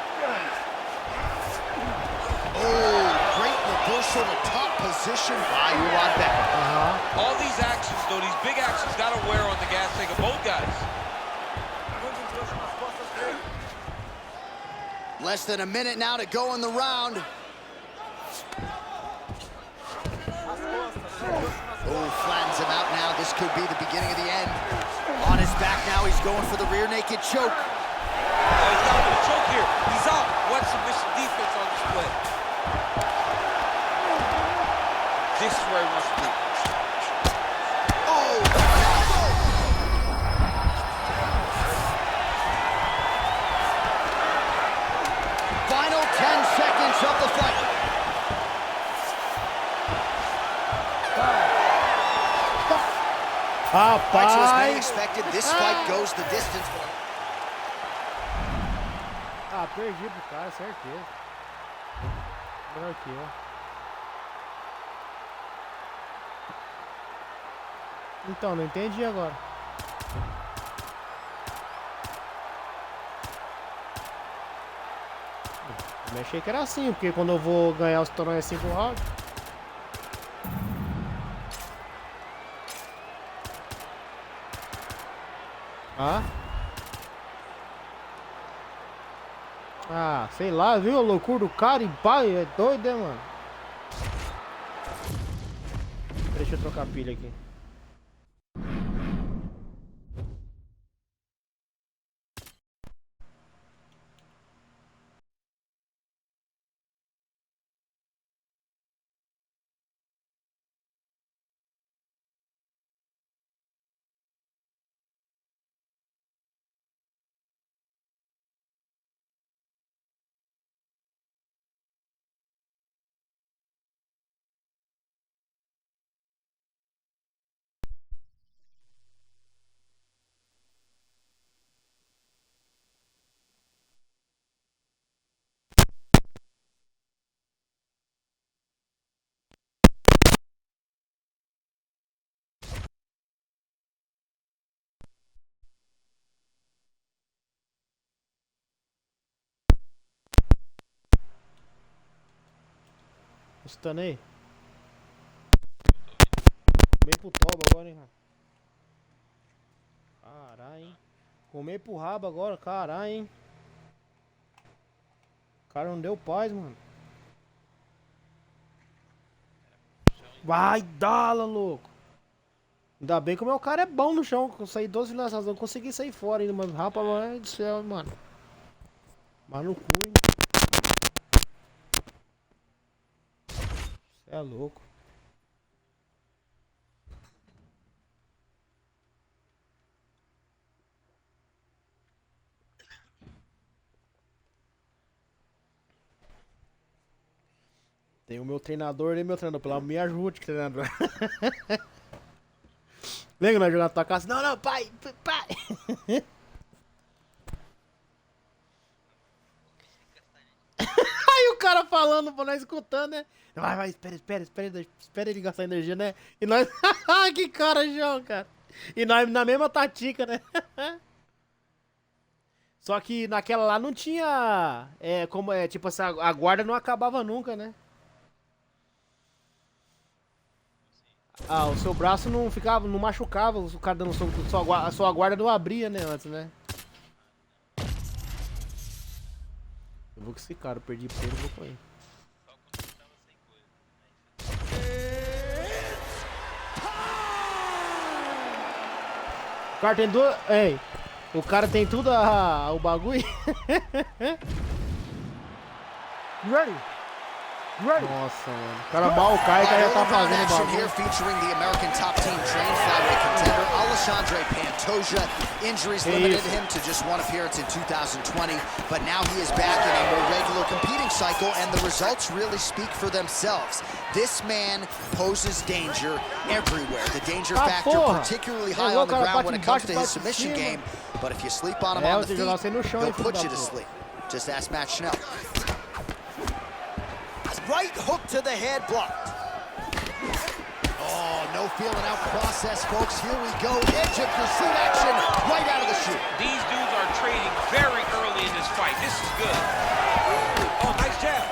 Oh, great reversal to top position by Ulanbekov. All these actions, though, these big actions, got to wear on the gas tank of both guys. Less than a minute now to go in the round. Oh, flattens him out now. This could be the beginning of the end. On his back now, he's going for the rear naked choke. Oh, he's got a choke here. He's out. What submission defense on display. This is where he wants to be. Oh, final 10 seconds of the fight. Fights was many expected. This fight goes the distance. Ah, perdi pro cara, certeza. Melhor que eu. Então, não entendi agora. Eu achei que era assim, porque quando eu vou ganhar os torneios 5 rounds. Ah? Ah, sei lá, viu a loucura do cara e pai, é doido, né, mano? Deixa eu trocar a pilha aqui. Estanei. Comer pro toba agora, hein, caralho, hein. Comer pro rabo agora, caralho, hein. O cara não deu paz, mano. Vai, dala, louco. Ainda bem que o meu cara é bom no chão. Eu saí 12 finalizações, não consegui sair fora ainda, mas rapaz, mano do céu, mano. Mas no cu, hein. Cê é louco. Tem o meu treinador e meu treinador. Pelo amor, me ajude, treinador. Lembra nós jogando na tua casa? Não, pai. Aí o cara falando pra nós escutando, né? Vai, espera ele gastar energia, né? E nós. Que cara, João, cara. E nós na mesma tática, né? Só que naquela lá não tinha. Tipo assim, a guarda não acabava nunca, né? Ah, o seu braço não ficava, não machucava, o cara dando soco, a sua guarda não abria, né, antes, né? Eu vou com esse cara, eu perdi pra ele, eu vou com ele. O cara tem duas... Ei, o cara tem tudo o bagulho. Ready? Ready? Nossa, mano. O cara mal cai e já tá fazendo o action bagulho. here featuring the American top team trained flyweight contender Alexandre Pantoja. Injuries limited him to just one appearance in 2020, but now he is back in a more regular competing cycle, and the results really speak for themselves. This man poses danger everywhere. The danger factor particularly high on the ground when it comes to his submission game, but if you sleep on him on the feet, he'll put you to sleep. Just ask Matt Schnell. Right hook to the head, blocked. Oh, no feeling out process, folks. Here we go. Edge of your seat action right out of the chute. These dudes are trading very early in this fight. This is good. Oh, nice jab.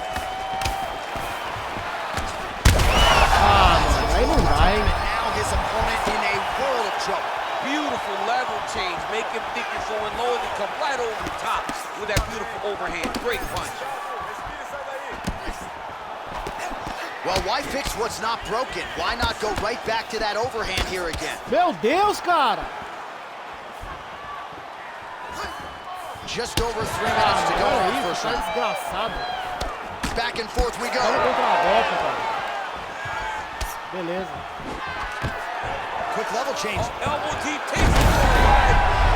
Aí não dá, hein? Now his opponent in a world of trouble. Beautiful level change. Make him think you're going low and then come right over the top with that beautiful overhand. Great punch. Well, why fix what's not broken? Why not go right back to that overhand here again? Meu Deus, cara! Just over 3 minutes to go in the first round. Desgraçado. Back and forth we go. Beleza. Quick level change. Elbow deep takes it.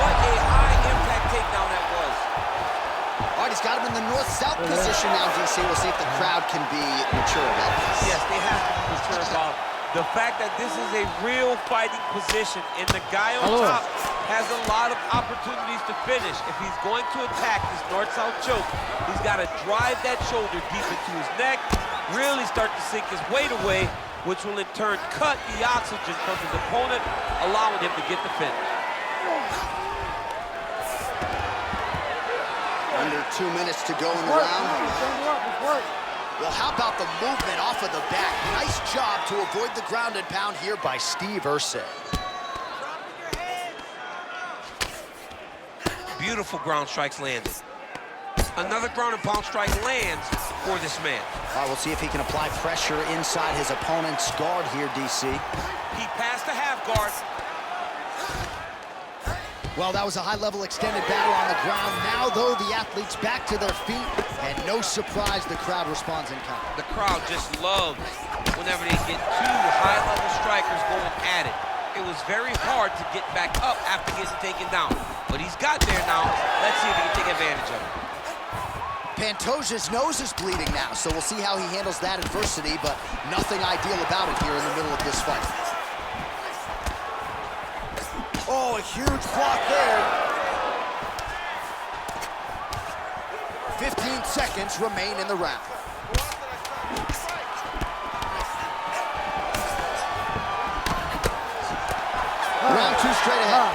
What a high impact takedown that was. All right, he's got him in the north-south position now, DC. We'll see if the crowd can be mature about this. Yes, they have to be mature about the fact that this is a real fighting position, and the guy on top has a lot of opportunities to finish. If he's going to attack this north-south choke, he's got to drive that shoulder deep into his neck, really start to sink his weight away, which will in turn cut the oxygen from his opponent, allowing him to get the finish. Under 2 minutes to go in the round. Well, how about the movement off of the back? Nice job to avoid the ground and pound here by Steve Ursay. Beautiful ground strikes landed. Another ground and pound strike lands for this man. All right, we'll see if he can apply pressure inside his opponent's guard here, DC. He passed the half guard. Well, that was a high-level extended battle on the ground. Now, though, the athletes back to their feet, and no surprise, the crowd responds in kind. The crowd just loves whenever they get two high-level strikers going at it. It was very hard to get back up after getting taken down, but he's got there now. Let's see if he can take advantage of it. Pantoja's nose is bleeding now, so we'll see how he handles that adversity, but nothing ideal about it here in the middle of this fight. Oh, a huge block there. 15 seconds remain in the round. Round 2 straight ahead.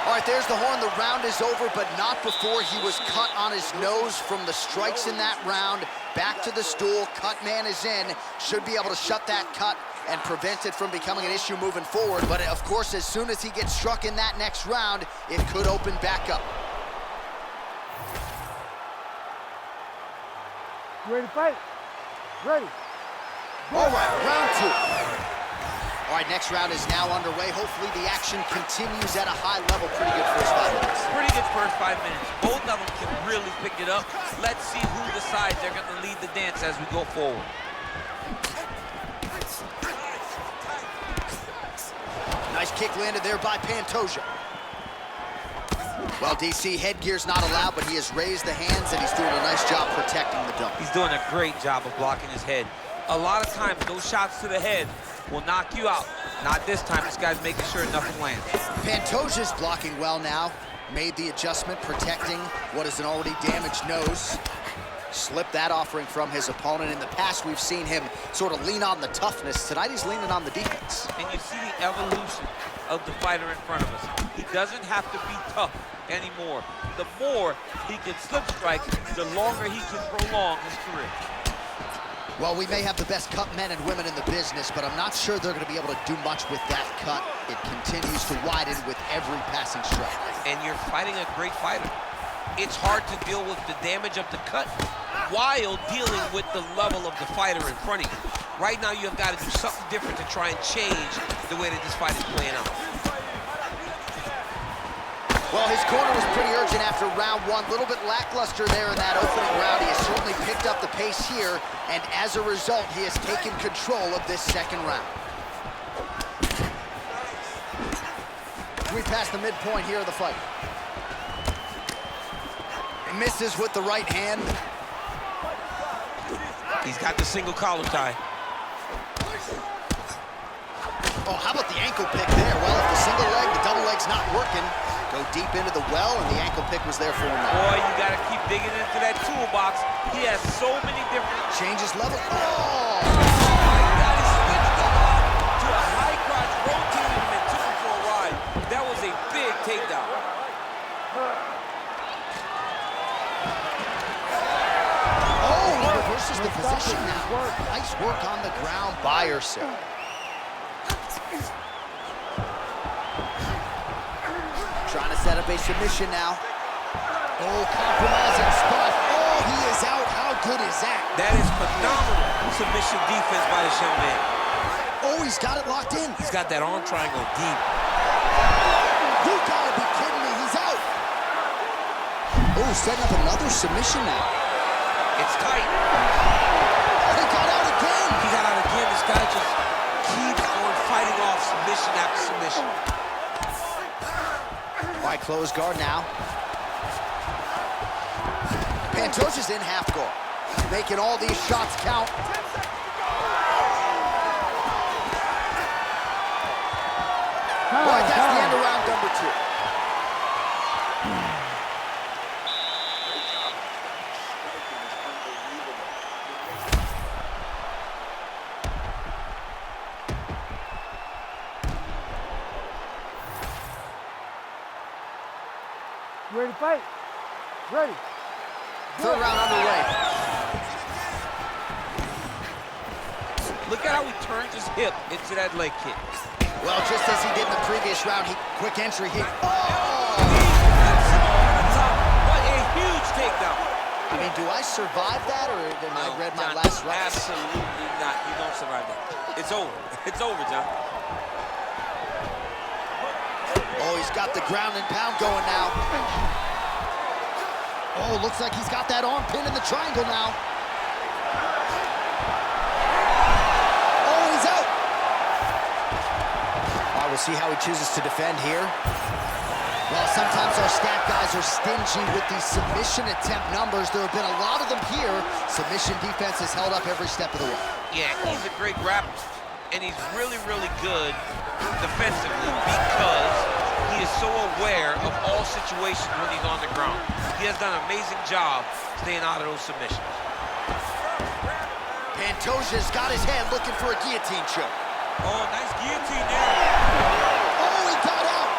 All right, there's the horn. The round is over, but not before he was cut on his nose from the strikes in that round. Back to the stool. Cut man is in. Should be able to shut that cut and prevent it from becoming an issue moving forward. But, of course, as soon as he gets struck in that next round, it could open back up. You ready to fight? Ready. All right, round 2. All right, next round is now underway. Hopefully the action continues at a high level. Pretty good first 5 minutes. Pretty good first 5 minutes. Both of them can really pick it up. Let's see who decides they're going to lead the dance as we go forward. Nice kick landed there by Pantoja. Well, DC, headgear's not allowed, but he has raised the hands, and he's doing a nice job protecting the dome. He's doing a great job of blocking his head. A lot of times, those shots to the head will knock you out. Not this time. This guy's making sure nothing lands. Pantoja's blocking well now. Made the adjustment, protecting what is an already damaged nose. Slipped that offering from his opponent. In the past, we've seen him sort of lean on the toughness. Tonight, he's leaning on the defense. And you see the evolution of the fighter in front of us. He doesn't have to be tough anymore. The more he can slip strike, the longer he can prolong his career. Well, we may have the best cut men and women in the business, but I'm not sure they're going to be able to do much with that cut. It continues to widen with every passing strike. And you're fighting a great fighter. It's hard to deal with the damage of the cut while dealing with the level of the fighter in front of you. Right now, you have got to do something different to try and change the way that this fight is playing out. Well, his corner was pretty urgent after round one. A little bit lackluster there in that opening round. He has certainly picked up the pace here, and as a result, he has taken control of this second round. We passed the midpoint here of the fight. He misses with the right hand. He's got the single collar tie. Oh, how about the ankle pick there? Well, if the single leg, the double leg's not working, go deep into the well, and the ankle pick was there for him. Boy, you got to keep digging into that toolbox. He has so many different... Changes level. Oh! God, he switched the lock to a high crotch, rotated him and took him for a ride. That was a big takedown. Oh, he reverses the position now. Nice work on the ground by Essa. Trying to set up a submission now. Oh, compromising spot. Oh, he is out. How good is that? That is phenomenal submission defense by this young man. Oh, he's got it locked in. He's got that arm triangle deep. You gotta be kidding me. He's out. Oh, setting up another submission now. It's tight. Oh, he got out again. He got out again. This guy just keeps on fighting off submission after submission. All right, close guard now. Pantoja's in half guard, making all these shots count. All right, that's the end of round number 2. You ready to fight? Ready. Third round underway. Look at how he turns his hip into that leg kick. Well, just as he did in the previous round, quick entry here. Oh! What a huge takedown. I mean, do I survive that, or did I read my John, last round? Absolutely not. You don't survive that. It's over. It's over, John. Oh, he's got the ground and pound going now. Oh, looks like he's got that arm pin in the triangle now. Oh, he's out. All right, we'll see how he chooses to defend here. Well, sometimes our stat guys are stingy with these submission attempt numbers. There have been a lot of them here. Submission defense has held up every step of the way. Yeah, he's a great grappler, and he's really, really good defensively because he is so aware of all situations when he's on the ground. He has done an amazing job staying out of those submissions. Pantoja's got his head looking for a guillotine choke. Oh, nice guillotine there. Oh, he got out.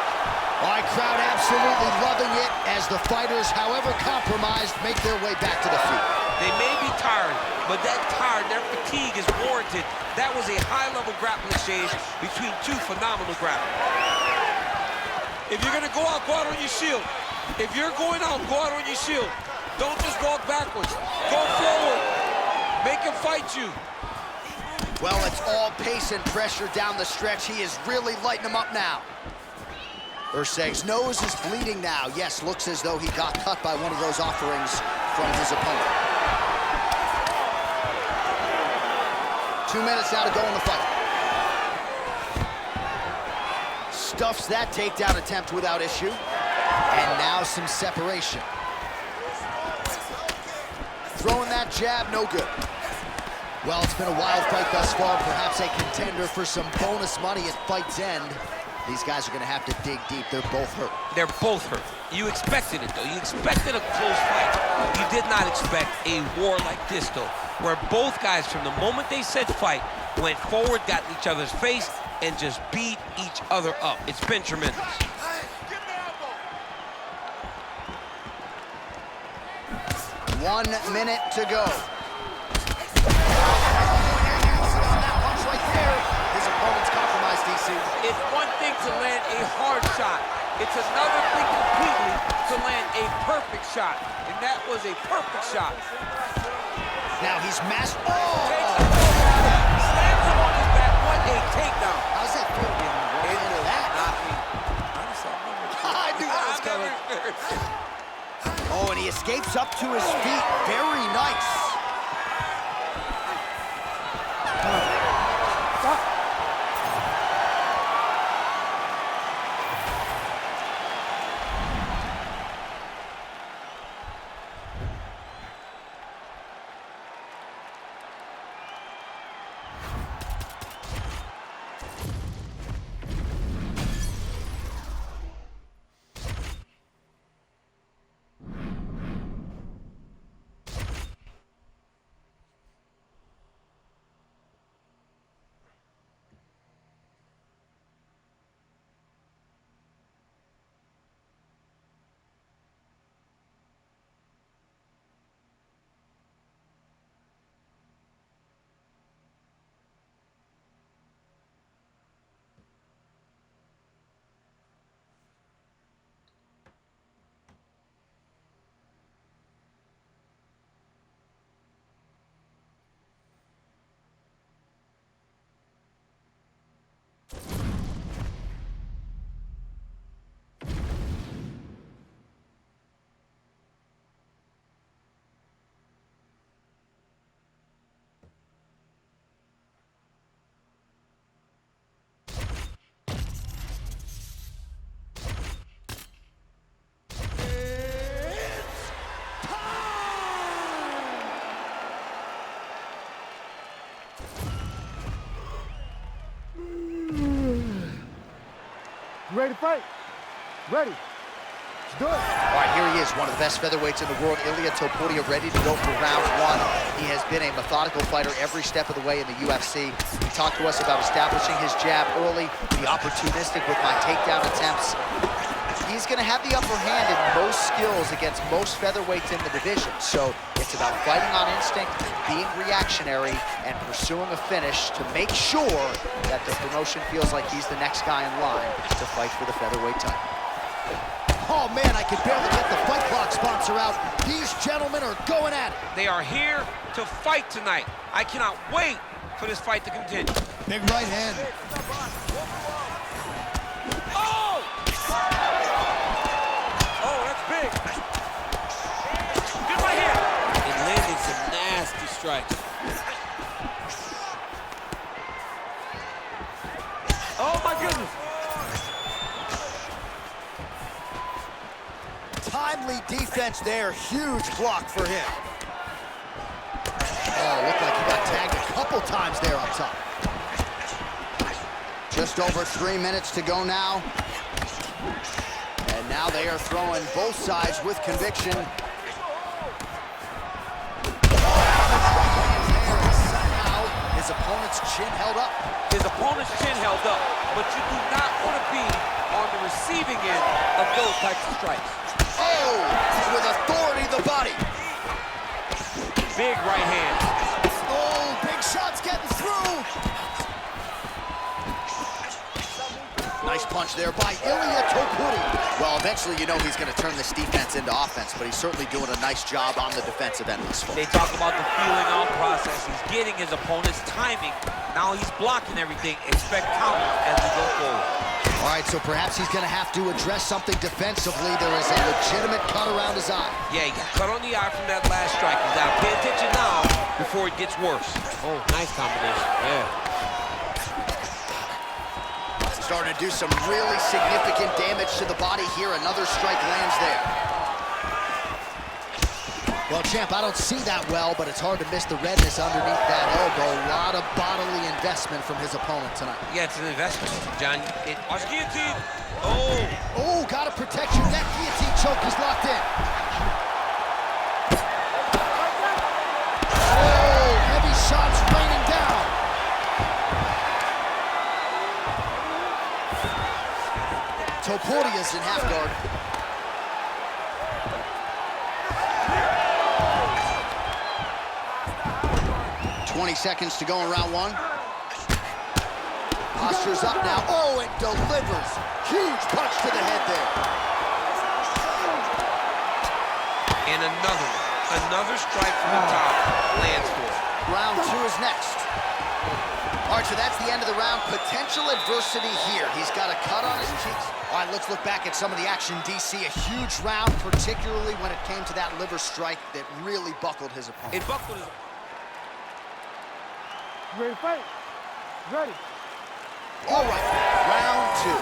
All right, crowd absolutely loving it as the fighters, however compromised, make their way back to the feet. They may be tired, but that tired, their fatigue is warranted. That was a high-level grappling exchange between two phenomenal grapplers. If you're gonna go out on your shield. If you're going out, go out on your shield. Don't just walk backwards. Go forward. Make him fight you. Well, it's all pace and pressure down the stretch. He is really lighting him up now. Erceg's nose is bleeding now. Yes, looks as though he got cut by one of those offerings from his opponent. 2 minutes now to go in the fight. Stuffs that takedown attempt without issue. And now some separation. Throwing that jab, no good. Well, it's been a wild fight thus far, perhaps a contender for some bonus money at fight's end. These guys are gonna have to dig deep. They're both hurt. They're both hurt. You expected it, though. You expected a close fight. You did not expect a war like this, though, where both guys, from the moment they said fight, went forward, got in each other's face, and just beat each other up. It's been tremendous. 1 minute to go. His opponent's compromised, DC. It's one thing to land a hard shot. It's another thing completely to land a perfect shot. And that was a perfect shot. Now he's masked. Oh! Slams him on his back. What a takedown. How's that feel to be on the wrong end of that? I knew that was coming. Oh, and he escapes up to his feet. Very nice. Stop. You ready to fight? Ready. Let's do it. All right, here he is, one of the best featherweights in the world, Ilia Topuria, ready to go for round one. He has been a methodical fighter every step of the way in the UFC. He talked to us about establishing his jab early, be opportunistic with my takedown attempts. He's going to have the upper hand in most skills against most featherweights in the division. So it's about fighting on instinct, being reactionary, and pursuing a finish to make sure that the promotion feels like he's the next guy in line to fight for the featherweight title. Oh man, I can barely get the Fight Clock sponsor out. These gentlemen are going at it. They are here to fight tonight. I cannot wait for this fight to continue. Big right hand. Oh! Oh, that's big. Good right here. And landing some nasty strikes. Oh my goodness. Timely defense there, huge block for him. Oh, looked like he got tagged a couple times there up top. Just over 3 minutes to go now. And now they are throwing both sides with conviction. Somehow, his opponent's chin held up. His opponent's chin held up, but you do not want to be on the receiving end of those types of strikes. Oh, with authority the body. Big right hand. Oh, big shots getting through. Nice punch there by Ilia Topuria. Well, eventually you know he's going to turn this defense into offense, but he's certainly doing a nice job on the defensive end of this fight. They talk about the feeling out process. He's getting his opponent's timing. Now he's blocking everything. Expect counters as we go forward. All right, so perhaps he's going to have to address something defensively. There is a legitimate cut around his eye. Yeah, he got cut on the eye from that last strike. He's got to pay attention now before it gets worse. Oh, nice combination. Yeah. Starting to do some really significant damage to the body here. Another strike lands there. Well, champ, I don't see that well, but it's hard to miss the redness underneath that elbow. A lot of bodily investment from his opponent tonight. Yeah, it's an investment, John. Watch guillotine. Oh. Oh, gotta protect your neck. Guillotine choke is locked in. Oh, heavy shots raining down. Topodia's in half guard. Seconds to go in round one. Posture's up now. Oh, it delivers. Huge punch to the head there. And another strike from the top lands for it. Round two is next. All right, so that's the end of the round. Potential adversity here. He's got a cut on his cheeks. All right, let's look back at some of the action, DC. A huge round, particularly when it came to that liver strike that really buckled his opponent. It buckled his... You ready to fight? Ready. All right, round two.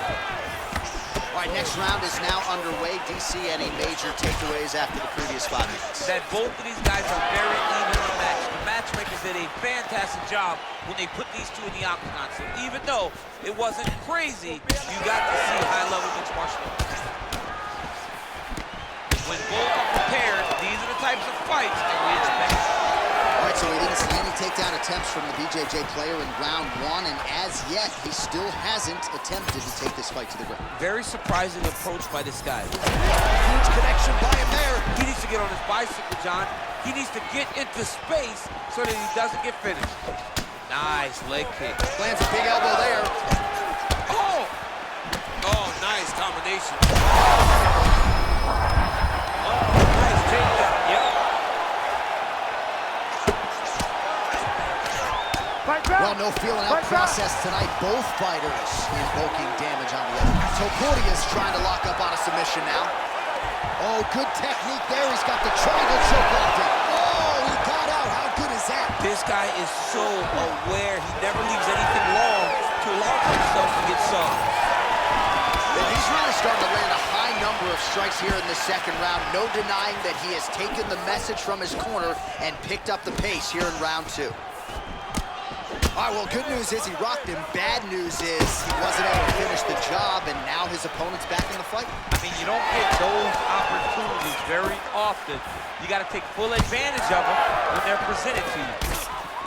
All right, next round is now underway. DC, any major takeaways after the previous 5 minutes? That both of these guys are very even in the match. The matchmakers did a fantastic job when they put these two in the octagon. So even though it wasn't crazy, you got to see high-level mixed martial arts. When both are prepared, these are the types of fights that we expect. All right, so we didn't see any takedown attempts from the BJJ player in round one, and as yet, he still hasn't attempted to take this fight to the ground. Very surprising approach by this guy. Huge connection by him there. He needs to get on his bicycle, John. He needs to get into space so that he doesn't get finished. Nice leg kick. Lands a big elbow there. Oh! Oh, nice combination. Oh, nice takedown. Yep. Well, no feeling out process tonight. Both fighters invoking damage on the other. Topodia's trying to lock up on a submission now. Oh, good technique there. He's got the triangle choke locked in. Oh, he got out. How good is that? This guy is so aware. He never leaves anything long to allow for himself to get subbed. And he's really starting to land a high number of strikes here in the second round. No denying that he has taken the message from his corner and picked up the pace here in round two. All right, well, good news is he rocked him. Bad news is he wasn't able to finish the job, and now his opponent's back in the fight. I mean, you don't get those opportunities very often. You got to take full advantage of them when they're presented to you.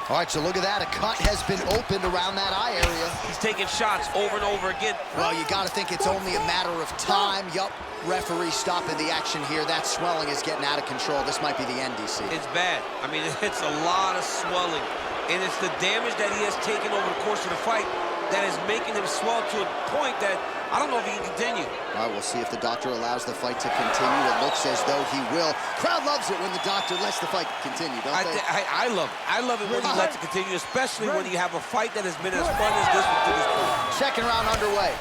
All right, so look at that. A cut has been opened around that eye area. He's taking shots over and over again. Well, you got to think it's only a matter of time. Yup, referee stopping the action here. That swelling is getting out of control. This might be the end, DC. It's bad. I mean, it's a lot of swelling. And it's the damage that he has taken over the course of the fight that is making him swell to a point that I don't know if he can continue. All right, we'll see if the doctor allows the fight to continue. It looks as though he will. Crowd loves it when the doctor lets the fight continue, don't they? I love it. I love it when he lets it continue, especially when you have a fight that has been as fun as this one to this point. Second round underway.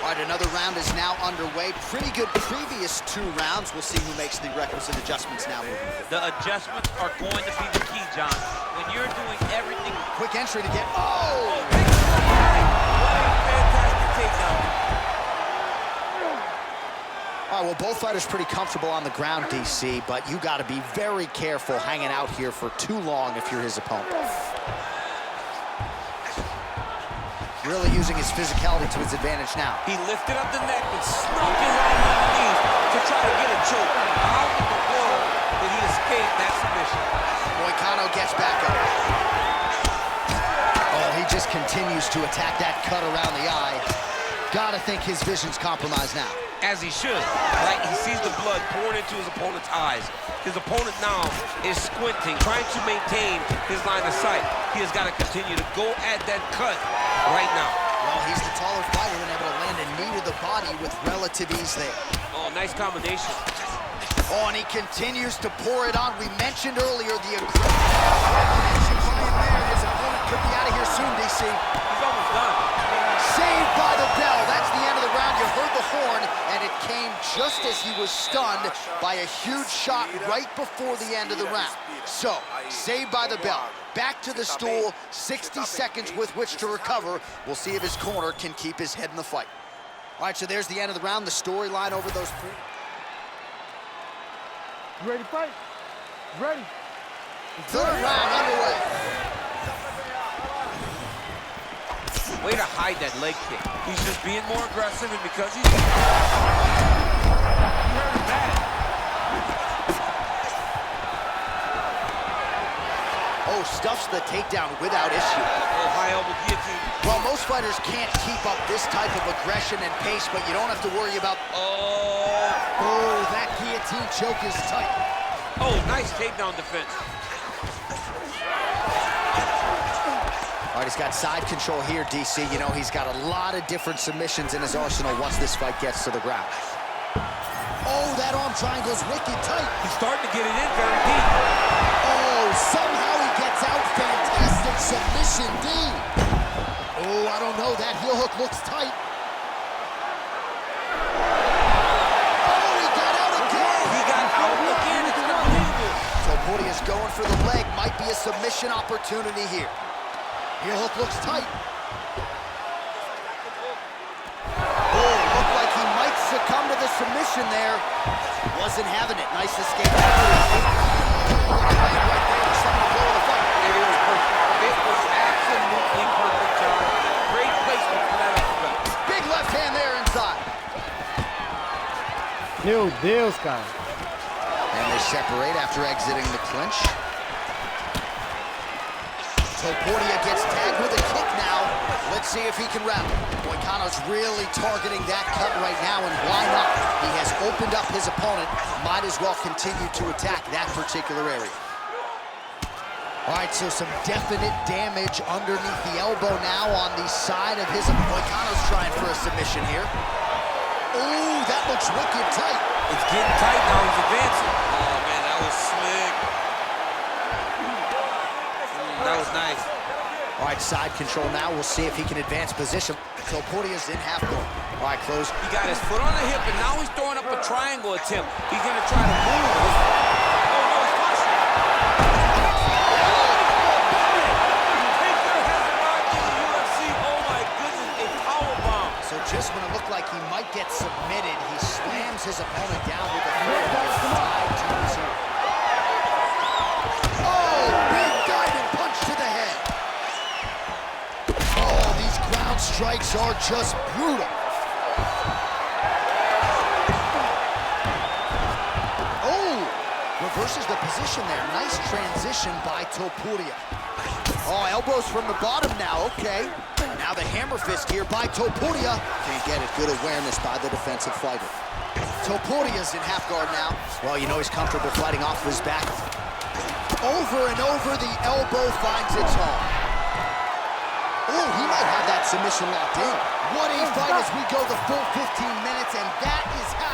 All right, another round is now underway. Pretty good previous 2 rounds. We'll see who makes the requisite adjustments now moving forward. The adjustments are going to be the key, John. When you're doing everything... Quick entry to get... Oh! What a fantastic takedown. All right, well, both fighters pretty comfortable on the ground, DC, but you got to be very careful hanging out here for too long if you're his opponent. Really using his physicality to his advantage now. He lifted up the neck and snuck his arm underneath to try to get a choke. How in the world did he escape that submission? Moicano gets back up. Oh, he just continues to attack that cut around the eye. Gotta think his vision's compromised now. As he should, right? He sees the blood pouring into his opponent's eyes. His opponent now is squinting, trying to maintain his line of sight. He has got to continue to go at that cut right now. Well, he's the taller fighter and able to land a knee to the body with relative ease there. Oh, nice combination. Oh, and he continues to pour it on. We mentioned earlier the aggressive by him there. His opponent could be out of here soon, DC. He's almost done. Saved by the bell. That's the end of the round. ground, you heard the horn, and it came just as he was stunned by a huge shot right before the end of the round. So, saved by the bell. Back to the stool, 60 seconds with which to recover. We'll see if his corner can keep his head in the fight. All right, so there's the end of the round, the storyline over those three. You ready to fight? Ready? Third round underway. Way to hide that leg kick. He's just being more aggressive, and because he's... Oh, stuffs the takedown without issue. Oh, high elbow guillotine. Well, most fighters can't keep up this type of aggression and pace, but you don't have to worry about... Oh, that guillotine choke is tight. Oh, nice takedown defense. All right, he's got side control here, DC. You know, he's got a lot of different submissions in his arsenal once this fight gets to the ground. Oh, that arm triangle's wicked tight. He's starting to get it in very deep. Oh, somehow he gets out. Fantastic submission, D. Oh, I don't know. That heel hook looks tight. Oh, he got out again. He got out again. It's unbelievable. So Portia's going for the leg. Might be a submission opportunity here. Heel hook looks tight. Oh, looked like he might succumb to the submission there. Wasn't having it. Nice escape. Right there to start the flow of the fight. It was perfect. It was absolutely perfect, John. Great placement for that uppercut. Big left hand there inside. Meu Deus, cara. And they separate after exiting the clinch. So Portia gets tagged with a kick now. Let's see if he can wrap it. Moicano's really targeting that cut right now, and why not? He has opened up his opponent. Might as well continue to attack that particular area. All right, so some definite damage underneath the elbow now on the side of his... Moicano's trying for a submission here. Oh, that looks wicked tight. It's getting tight now. He's advancing. Oh, man, that was slick. That was nice. All right, side control now. We'll see if he can advance position. So Portia's in half guard. All right, close. He got his foot on the hip, and now he's throwing up a triangle attempt. He's going to try to move. Oh, no, it's flushing. Think there has not in the UFC. Oh, my goodness, a powerbomb. So just when it looked like he might get submitted, he slams his opponent down with a foot and gets tied to his ear. Oh, big diving punch to the head. Oh, these ground strikes are just brutal. Oh, reverses the position there. Nice transition by Topuria. Oh, elbows from the bottom now, okay. Now the hammer fist here by Topuria. Can't get it, good awareness by the defensive fighter. Topuria's in half guard now. Well, you know he's comfortable fighting off of his back. Over and over, the elbow finds its home. Oh, he might have that submission locked in. What a fight as we go the full 15 minutes, and that is how...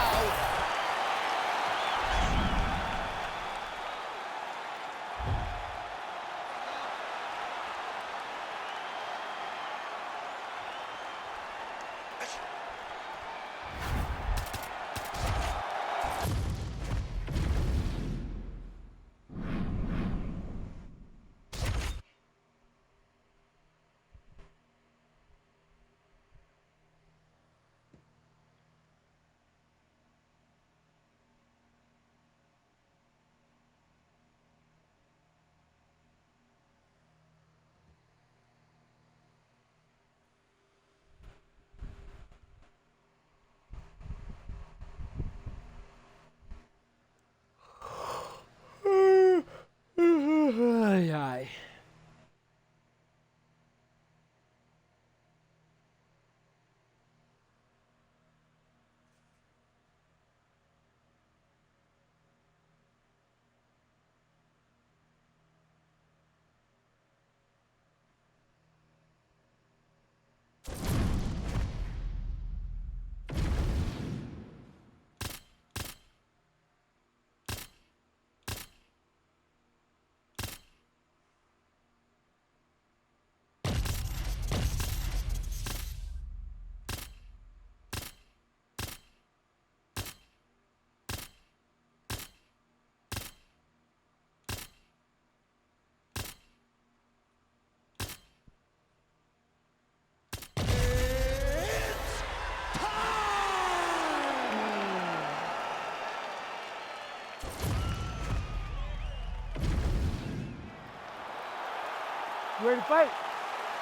You ready to fight?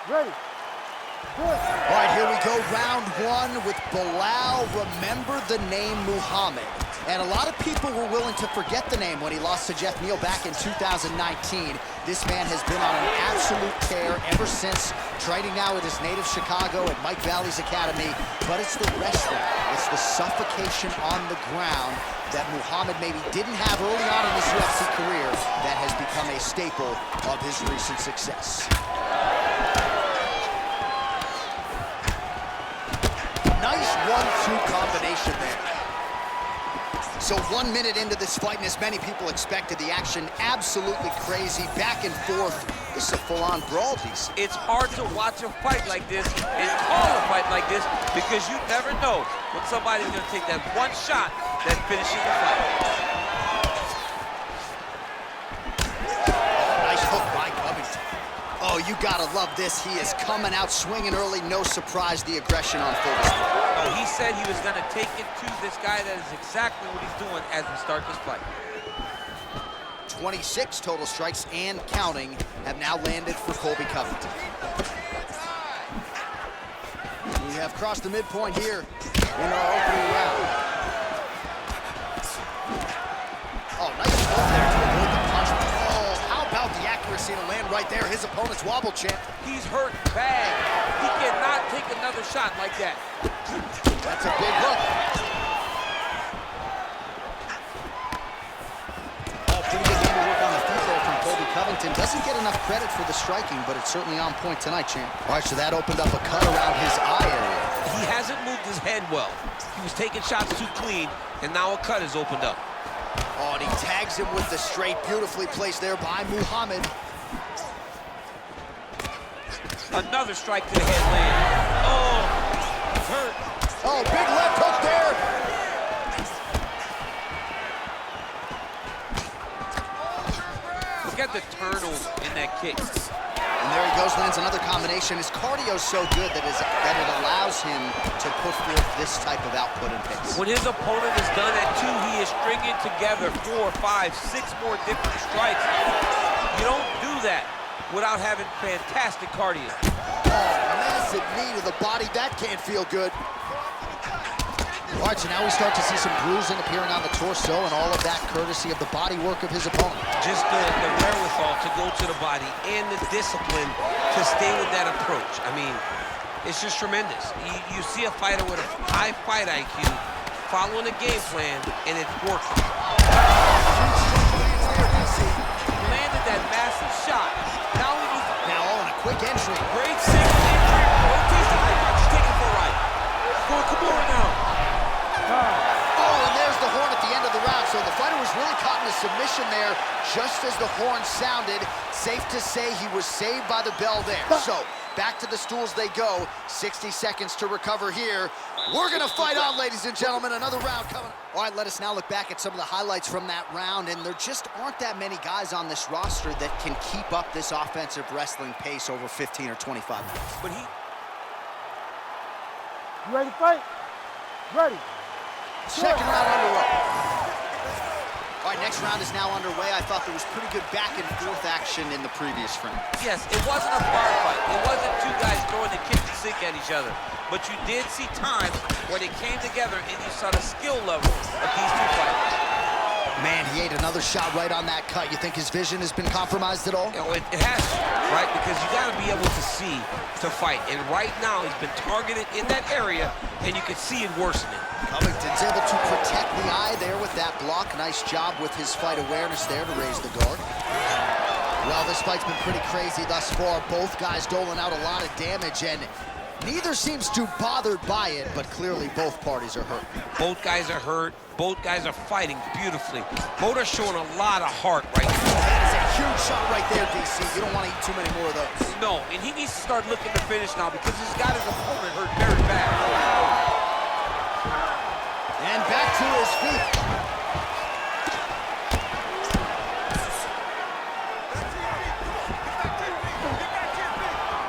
Ready. Good. All right, here we go, round one with Bilal. Remember the name Muhammad. And a lot of people were willing to forget the name when he lost to Jeff Neal back in 2019. This man has been on an absolute tear ever since, training now at his native Chicago at Mike Valley's Academy. But it's the wrestling, it's the suffocation on the ground that Muhammad maybe didn't have early on in his UFC career that has become a staple of his recent success. Nice 1-2 combination there. So 1 minute into this fight, and as many people expected, the action absolutely crazy, back and forth. This is a full-on brawl, DC. It's hard to watch a fight like this and call a fight like this because you never know when somebody's going to take that one shot that finishes the fight. Nice hook by Covington. Oh, you gotta love this. He is coming out swinging early. No surprise, the aggression on full display. Oh, he said he was going to take it to this guy. That is exactly what he's doing as we start this fight. 26 total strikes and counting have now landed for Colby Covington. We have crossed the midpoint here in our opening round. Oh, nice move there to avoid the punch. Oh, how about the accuracy to land right there? His opponent's wobble champ. He's hurt bad. He cannot take another shot like that. That's a big hook. Oh, pretty good number work on the feet there from Colby Covington. Doesn't get enough credit for the striking, but it's certainly on point tonight, champ. All right, so that opened up a cut around his eye area. He hasn't moved his head well. He was taking shots too clean, and now a cut has opened up. Oh, and he tags him with the straight, beautifully placed there by Muhammad. Another strike to the headland. Oh, hurt. Oh, big left hook there. Look at the turtles in that kick. And there he goes, lands another combination. His cardio's so good that it allows him to put forth this type of output and pace. When his opponent is done at 2, he is stringing together 4, 5, 6 more different strikes. You don't do that without having fantastic cardio. Oh, massive knee to the body. That can't feel good. All right, so now we start to see some bruising appearing on the torso, and all of that courtesy of the body work of his opponent. Just the wherewithal to go to the body and the discipline to stay with that approach. I mean, it's just tremendous. You see a fighter with a high fight IQ following a game plan, and it's working. Landed that massive shot. Now he needs Now all in a quick entry. great single entry. Rotation. He's taking for right. Going Kimura now. Oh, and there's the horn at the end of the round. So the fighter was really caught in a submission there just as the horn sounded. Safe to say he was saved by the bell there. So back to the stools they go. 60 seconds to recover here. We're going to fight on, ladies and gentlemen. Another round coming. All right, let us now look back at some of the highlights from that round. And there just aren't that many guys on this roster that can keep up this offensive wrestling pace over 15 or 25 minutes. But he... You ready to fight? Ready. Second round underway. All right, next round is now underway. I thought there was pretty good back and forth action in the previous frame. Yes, it wasn't a bar fight. It wasn't two guys throwing the kitchen sink at each other. But you did see times where they came together and you saw the skill level of these two fighters. Man, he ate another shot right on that cut. You think his vision has been compromised at all? You know, it has to, right? Because you got to be able to see to fight. And right now, he's been targeted in that area, and you can see it worsening. Covington's able to protect the eye there with that block. Nice job with his fight awareness there to raise the guard. Well, this fight's been pretty crazy thus far. Both guys doling out a lot of damage, and neither seems too bothered by it, but clearly both parties are hurt. Both guys are hurt. Both guys are fighting beautifully. Both are showing a lot of heart right now. That is a huge shot right there, DC. You don't want to eat too many more of those. No, and he needs to start looking to finish now because he's got his opponent hurt very bad. And back to his feet.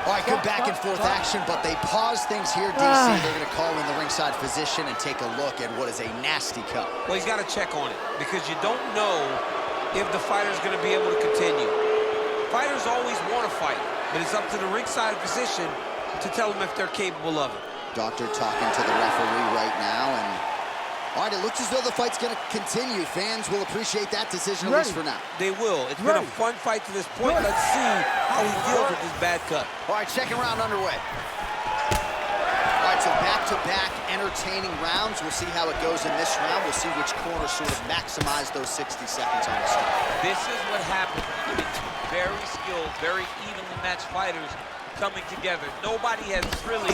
All right, good back and forth action, but they pause things here, DC. They're going to call in the ringside physician and take a look at what is a nasty cut. Well, he's got to check on it because you don't know if the fighter's going to be able to continue. Fighters always want to fight. but it's up to the ringside physician to tell them if they're capable of it. Doctor talking to the referee right now, and all right, it looks as though the fight's going to continue. Fans will appreciate that decision, at least for now. They will. It's been a fun fight to this point. Let's see how he deals with this bad cut. All right, second round underway. All right, so back-to-back entertaining rounds. We'll see how it goes in this round. We'll see which corner sort of maximize those 60 seconds on the start. This is what happens when you get two very skilled, very evenly matched fighters coming together. Nobody has really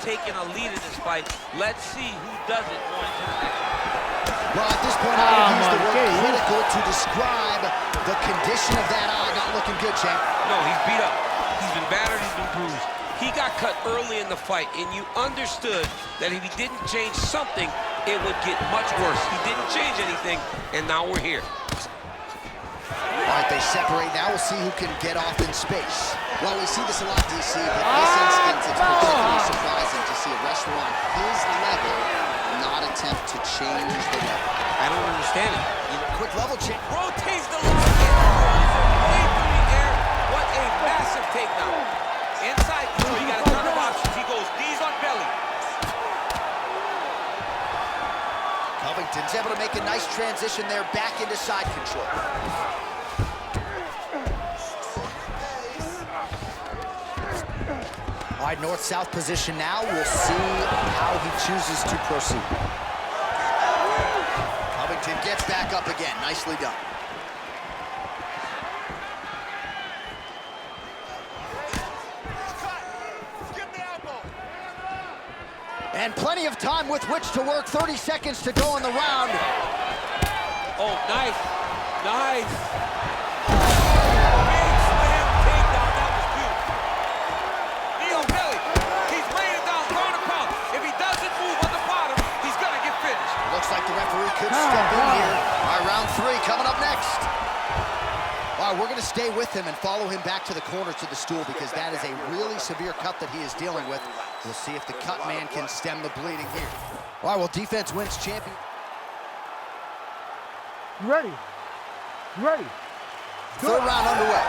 taken a lead in this fight. Let's see who does it going into the next round. Well, at this point, I would use the word critical to describe the condition of that eye. Not looking good, champ. No, he's beat up. He's been battered, he's been bruised. He got cut early in the fight, and you understood that if he didn't change something, it would get much worse. He didn't change anything, and now we're here. All right, they separate now. We'll see who can get off in space. Well, we see this a lot, DC, but in this instance, it's particularly surprising to see a wrestler on his level not attempt to change the level. I don't understand it. Quick level change. Rotates the leg and throws it way through the air. What a massive takedown. Inside control, you got a ton of options. He goes knees on belly. Covington's able to make a nice transition there back into side control. All right, north-south position now. We'll see how he chooses to proceed. Covington gets back up again. Nicely done. And plenty of time with which to work. 30 seconds to go in the round. Oh, nice. Nice. Big slam takedown. That was beautiful. Knee on belly. He's laying it down, ground and pound. If he doesn't move on the bottom, he's going to get finished. Looks like the referee could step in here. All right, round 3 coming up next. All right, we're going to stay with him and follow him back to the corner to the stool because that is a really severe cut that he is dealing with. We'll see if the cut man can stem the bleeding here. All right, well, defense wins champion. You ready? You ready? Third round underway.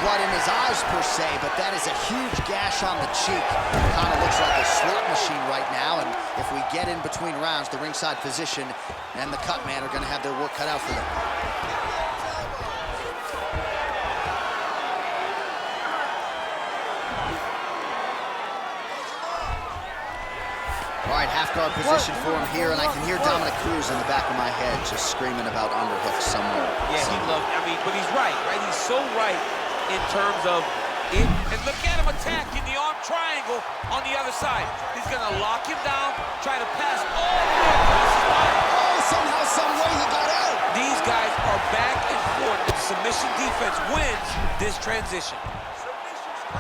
Blood in his eyes per se, but that is a huge gash on the cheek. Kind of looks like a slot machine right now, and if we get in between rounds, the ringside physician and the cut man are going to have their work cut out for them. All right, half guard position for him here, and I can hear Dominic Cruz in the back of my head just screaming about underhooks somewhere. Yeah, he loved, I mean, but he's right? He's so right in terms of it. And look at him attacking the arm triangle on the other side. He's going to lock him down, try to pass all the way across his body. Oh, somehow, some way he got out. These guys are back and forth. The submission defense wins this transition.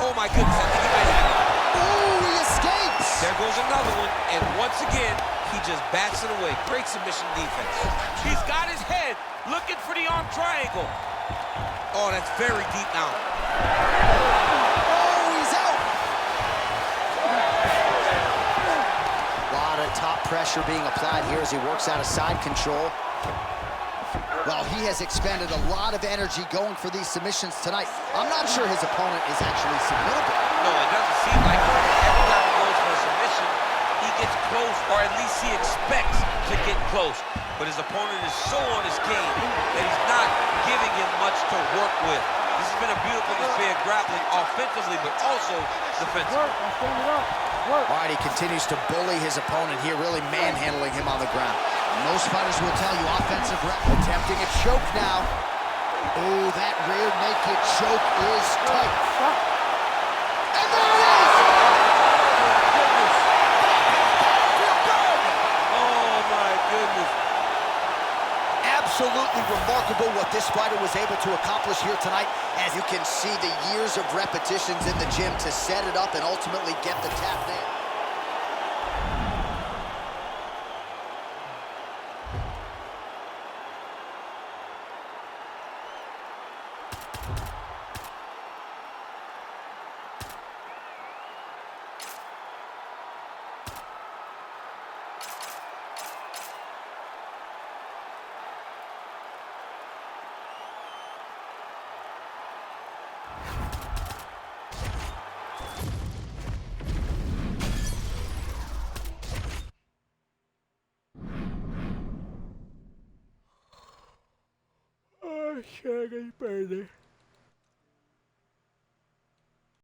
Oh, my goodness, I think he might have it. Ooh, he escapes. There goes another one, and once again, he just bats it away. Great submission defense. He's got his head looking for the arm triangle. Oh, that's very deep now. Oh, he's out. A lot of top pressure being applied here as he works out of side control. Well, he has expended a lot of energy going for these submissions tonight. I'm not sure his opponent is actually submittable. No, it doesn't seem like it. Every time he goes for a submission, he gets close, or at least he expects to get close. But his opponent is so on his game that he's not giving him much to work with. This has been a beautiful display of grappling offensively, but also defensively. All right, he continues to bully his opponent here, really manhandling him on the ground. Most fighters will tell you offensive rep, attempting a choke now. Oh, that rear naked choke is tight. And there it is! Oh, my goodness. Absolutely remarkable what this fighter was able to accomplish here tonight. As you can see, the years of repetitions in the gym to set it up and ultimately get the tap in. Chega de perder.